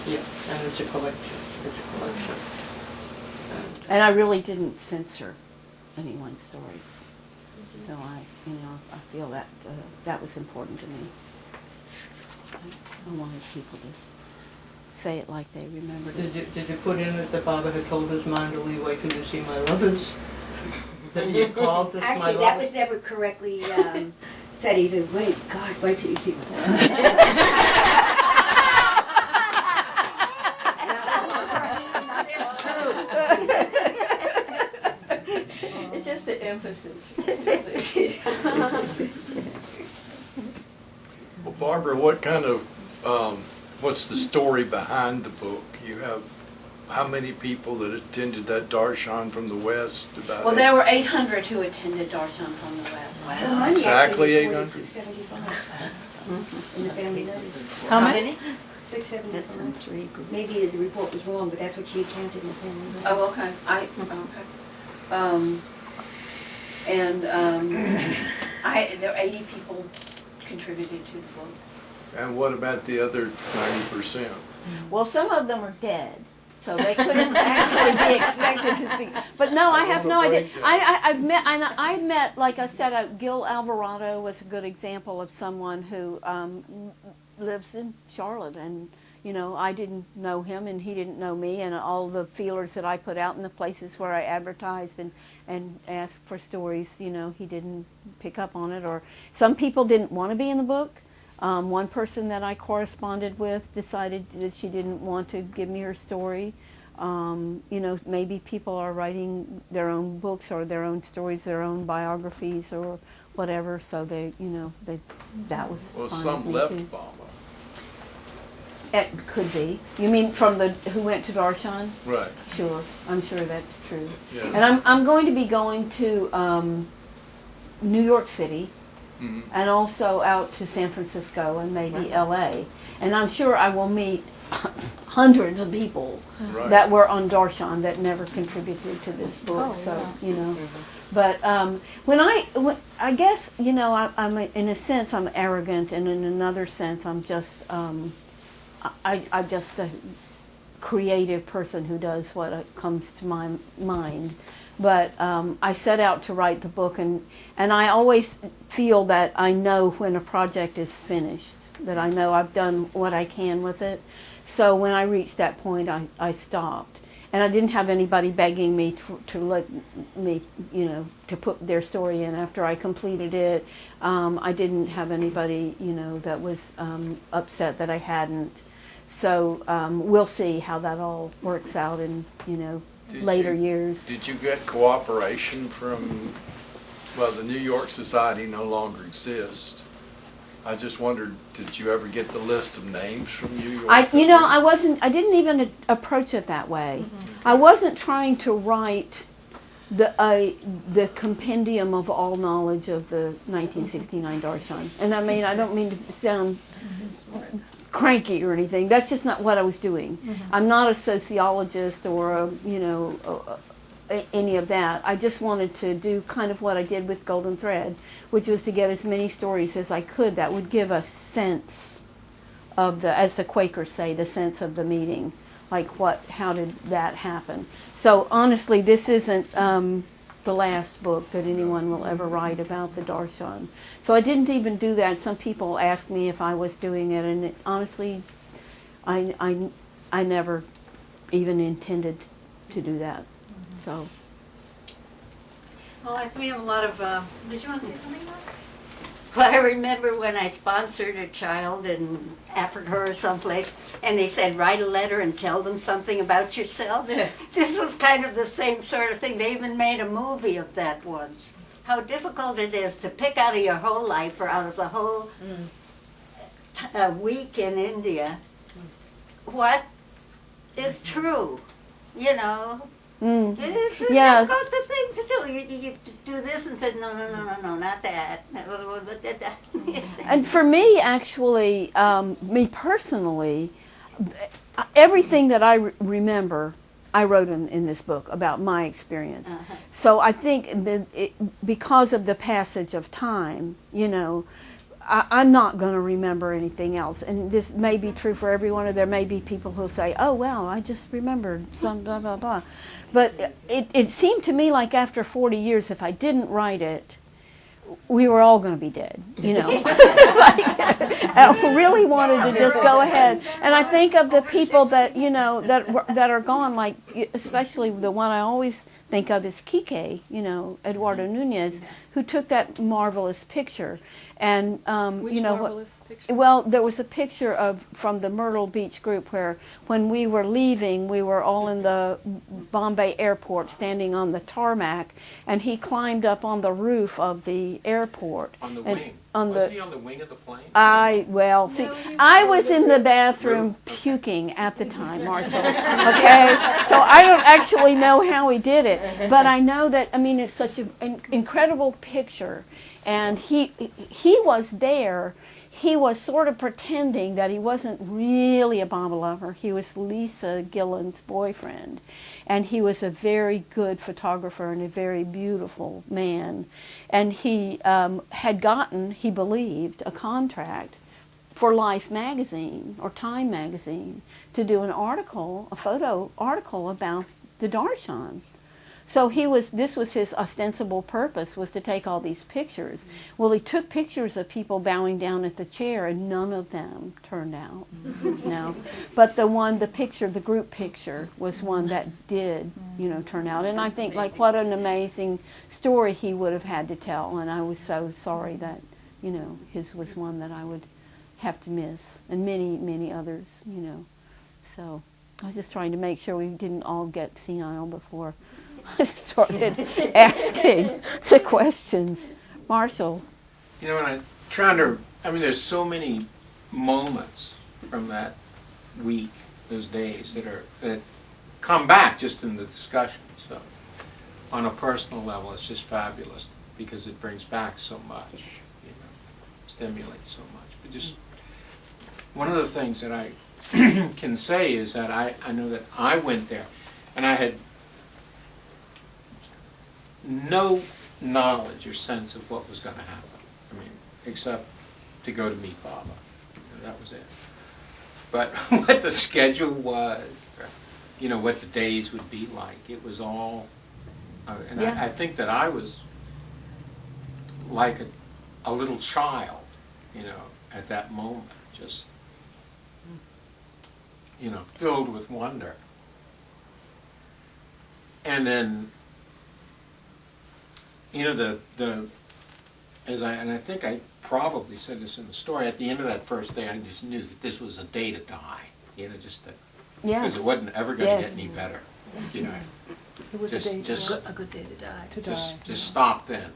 Yeah. And it's a collection. It's a collection. And I really didn't censor anyone's stories. So I feel that that was important to me. I wanted people to say it like they remembered it. Did you put in that Baba had told his mind to leave, wait till you see my lovers? That he had called this my Actually, lovers? that was never correctly said. He said, wait, God, wait till you see my It's just the emphasis. Well, Barbara, what kind of, what's the story behind the book? You have how many people that attended that Darshan from the West? About Well, there were 800 who attended Darshan from the West. The money Exactly actually 800? reported 675 in the family notice. How many? 675. Maybe the report was wrong, but that's what she accounted in the family notice. Oh, okay. There were 80 people contributed to the book. And what about the other 90%? Well, some of them are dead, so they couldn't actually be expected to speak. But no, I have no idea. I've met, like I said, Gil Alvarado was a good example of someone who lives in Charlotte, and I didn't know him, and he didn't know me, and all the feelers that I put out in the places where I advertised and asked for stories, he didn't pick up on it. Or some people didn't want to be in the book. One person that I corresponded with decided that she didn't want to give me her story. Maybe people are writing their own books or their own stories, their own biographies or whatever. So that was Well, fine some with me left too. Baba. It could be. You mean from who went to Darshan? Right. Sure, I'm sure that's true. Yeah. And I'm going to be going to New York City. Mhm. And also out to San Francisco and maybe LA. And I'm sure I will meet hundreds of people Right. that were on Darshan that never contributed to this book. Oh, So, wow. But I guess, I'm in a sense I'm arrogant, and in another sense I'm just, I'm just a creative person who does what comes to my mind. But I set out to write the book, and I always feel that I know when a project is finished, that I know I've done what I can with it. So when I reached that point, I stopped. And I didn't have anybody begging me to let me, to put their story in after I completed it. I didn't have anybody, that was upset that I hadn't. So we'll see how that all works out in, later years. Did you get cooperation from, the New York Society no longer exists. I just wondered, did you ever get the list of names from New York? I didn't even approach it that way. Mm-hmm. I wasn't trying to write the compendium of all knowledge of the 1969 Darshan. And I don't mean to sound cranky or anything. That's just not what I was doing. Mm-hmm. I'm not a sociologist or any of that. I just wanted to do kind of what I did with Golden Thread, which was to get as many stories as I could that would give a sense of as the Quakers say, the sense of the meeting. Like how did that happen? So honestly, this isn't the last book that anyone will ever write about the Darshan. So I didn't even do that. Some people asked me if I was doing it, and honestly, I never even intended to do that. So. Well, we have a lot of, did you want to say something, Mark? Well, I remember when I sponsored a child in Africa or someplace, and they said, write a letter and tell them something about yourself. This was kind of the same sort of thing. They even made a movie of that once. How difficult it is to pick out of your whole life or out of the whole week in India what is true, you know. It's a difficult thing to do. You do this and say, no, not that. And for me, actually, me personally, everything that I remember, I wrote in this book about my experience. So I think that because of the passage of time, you know, I'm not going to remember anything else. And this may be true for everyone, or there may be people who'll say, oh, well, I just remembered some blah, blah, blah. But it seemed to me like after 40 years, if I didn't write it, we were all going to be dead, you know. I really wanted to just go ahead. And I think of the people that, you know, that are gone, like especially the one I always think of is Kike, you know, Eduardo Nunez, who took that marvelous picture. And Which you know, marvelous picture? well, there was a picture from the Myrtle Beach group where, when we were leaving, we were all in the Bombay airport, standing on the tarmac, and he climbed up on the roof of the airport. On the and wing. On Wasn't he on the wing of the plane? I was in the bathroom puking at the time, Marshall. Okay, so I don't actually know how he did it, but I know that, I mean, it's such an incredible picture. And he was there. He was sort of pretending that he wasn't really a bomb lover. He was Lisa Gillen's boyfriend. And he was a very good photographer and a very beautiful man. And he had gotten, he believed, a contract for Life magazine or Time magazine to do an article, a photo article about the Darshan. So this was his ostensible purpose, was to take all these pictures. Well, he took pictures of people bowing down at the chair, and none of them turned out. No. But the group picture was one that did, you know, turn out. And I think, like, what an amazing story he would have had to tell. And I was so sorry that, you know, his was one that I would have to miss, and many, many others, you know. So I was just trying to make sure we didn't all get senile before I started asking the questions. Marshall. You know, when I'm trying to, I mean, there's so many moments from that week, those days, that come back just in the discussion. So on a personal level, it's just fabulous because it brings back so much, you know, stimulates so much. But just one of the things that I can say is that I know that I went there and I had no knowledge or sense of what was going to happen. I mean, except to go to meet Baba. You know, that was it. But what the schedule was, or, you know, what the days would be like, it was all, and Yeah. I think that I was like a little child, you know, at that moment, just, you know, filled with wonder. And then, you know, and I think I probably said this in the story, at the end of that first day, I just knew that this was a day to die, you know, just that, because it wasn't ever going to get any better, you know. It was Just- a day, just- a good day to die. Just stop then.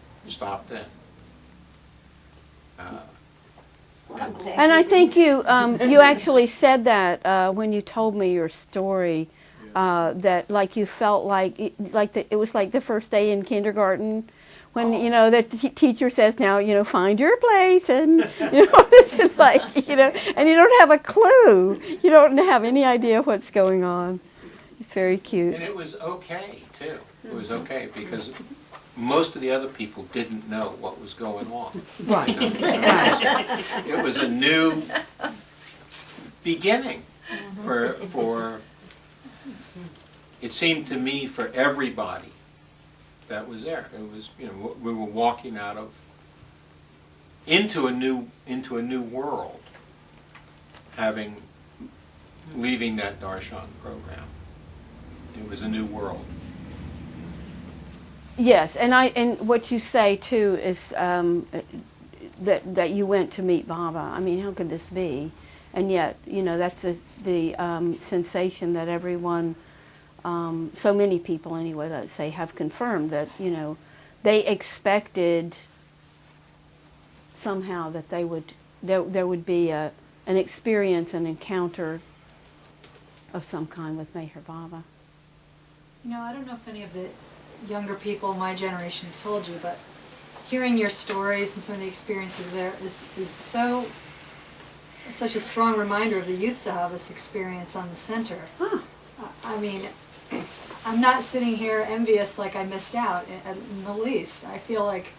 And I think you actually said that when you told me your story, that like you felt like it was like the first day in kindergarten, when you know the teacher says, now, you know, find your place, and you know, this is like, you know, and you don't have a clue, you don't have any idea what's going on. It's very cute. And it was okay too. It was okay because most of the other people didn't know what was going on. Right. You know? It was a new beginning for it seemed to me, for everybody that was there. It was, you know, we were walking into a new world, leaving that Darshan program. It was a new world. Yes, and what you say too is that you went to meet Baba. I mean, how could this be? And yet, that's the sensation that everyone, so many people anyway, let's say, have confirmed that, they expected somehow that there would be an experience, an encounter of some kind with Meher Baba. I don't know if any of the younger people my generation have told you, but hearing your stories and some of the experiences there is such a strong reminder of the youth Sahavas experience on the center. Huh. I mean, I'm not sitting here envious like I missed out in the least. I feel like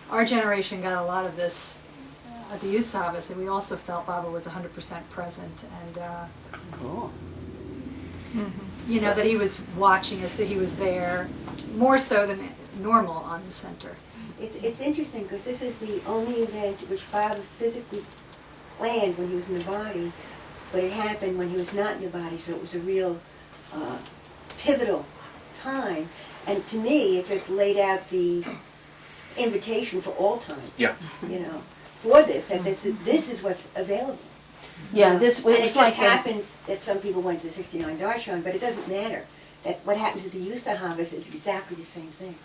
our generation got a lot of this at the youth Sahavas, and we also felt Baba was 100% present, and Cool. that he was watching us, that he was there, more so than normal on the center. It's interesting because this is the only event which Baba physically planned when he was in the body, but it happened when he was not in the body, so it was a real pivotal time. And to me, it just laid out the invitation for all time. Yeah. For this, that this is what's available. Yeah, and it it was just like happened that some people went to the 69 Darshan, but it doesn't matter. That what happens at the youth Sahavas is exactly the same thing.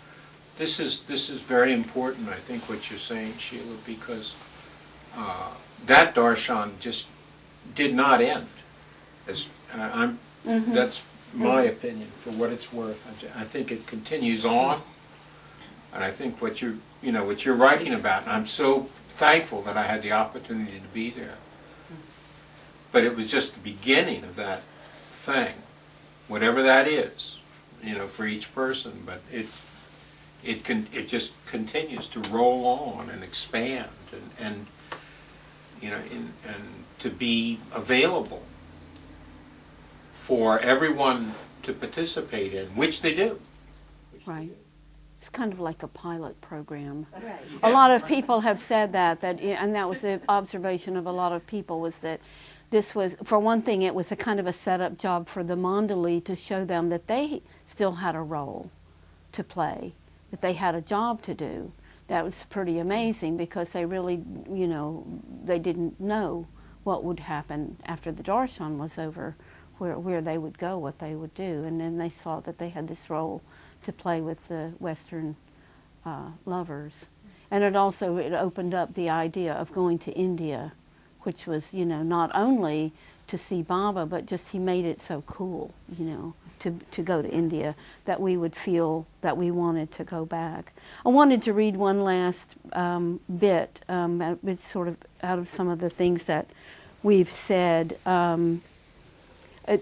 This is very important, I think, what you're saying, Sheila, because that darshan just did not end. That's my opinion, for what it's worth. I think it continues on, and I think what you're writing about, and I'm so thankful that I had the opportunity to be there. But it was just the beginning of that thing, whatever that is, for each person. But it just continues to roll on and expand and to be available for everyone to participate in, which they do. Right. It's kind of like a pilot program. Right. A lot of people have said that, and that was the observation of a lot of people, was that this was, for one thing, it was a kind of a setup job for the Mandali to show them that they still had a role to play, that they had a job to do. That was pretty amazing because they really, they didn't know what would happen after the darshan was over, where they would go, what they would do. And then they saw that they had this role to play with the Western lovers. And it opened up the idea of going to India, which was, not only to see Baba, but just he made it so cool, to go to India, that we would feel that we wanted to go back. I wanted to read one last bit. It's sort of out of some of the things that we've said.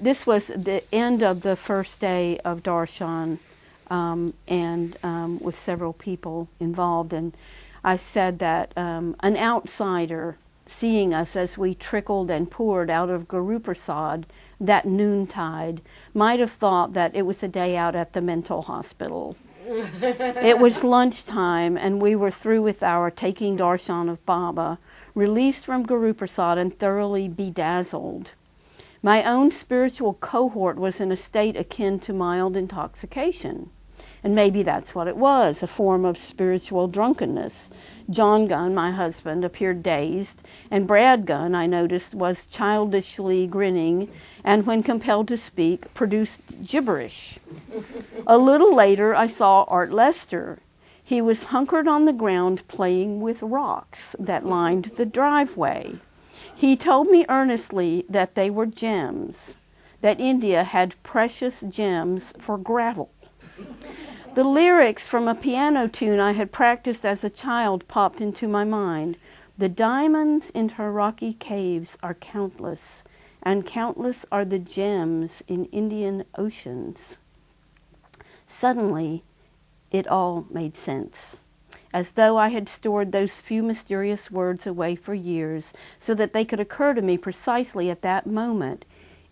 This was the end of the first day of Darshan, and with several people involved. And I said that an outsider seeing us as we trickled and poured out of Guru Prasad that noontide might have thought that it was a day out at the mental hospital. It was lunchtime, and we were through with our taking darshan of Baba, released from Guru Prasad and thoroughly bedazzled. My own spiritual cohort was in a state akin to mild intoxication. And maybe that's what it was, a form of spiritual drunkenness. John Gunn, my husband, appeared dazed, and Brad Gunn, I noticed, was childishly grinning, and when compelled to speak, produced gibberish. A little later, I saw Art Lester. He was hunkered on the ground playing with rocks that lined the driveway. He told me earnestly that they were gems, that India had precious gems for gravel. The lyrics from a piano tune I had practiced as a child popped into my mind. The diamonds in her rocky caves are countless, and countless are the gems in Indian oceans. Suddenly, it all made sense, as though I had stored those few mysterious words away for years so that they could occur to me precisely at that moment.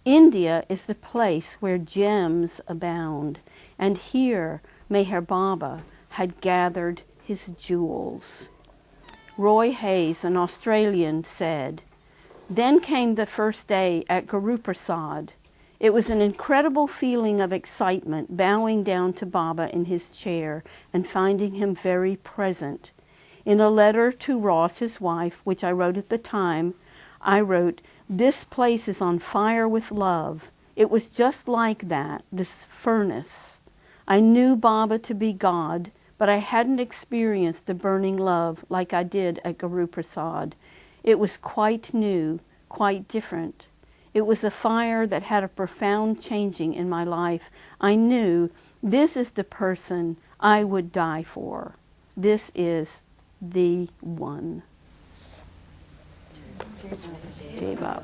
India is the place where gems abound, and here Meher Baba had gathered his jewels. Roy Hayes, an Australian, said, "Then came the first day at Guru Prasad. It was an incredible feeling of excitement, bowing down to Baba in his chair and finding him very present. In a letter to Ross, his wife, which I wrote at the time, I wrote, "This place is on fire with love. It was just like that, this furnace. I knew Baba to be God, but I hadn't experienced the burning love like I did at Guru Prasad. It was quite new, quite different. It was a fire that had a profound changing in my life. I knew this is the person I would die for. This is the one." Jai Baba.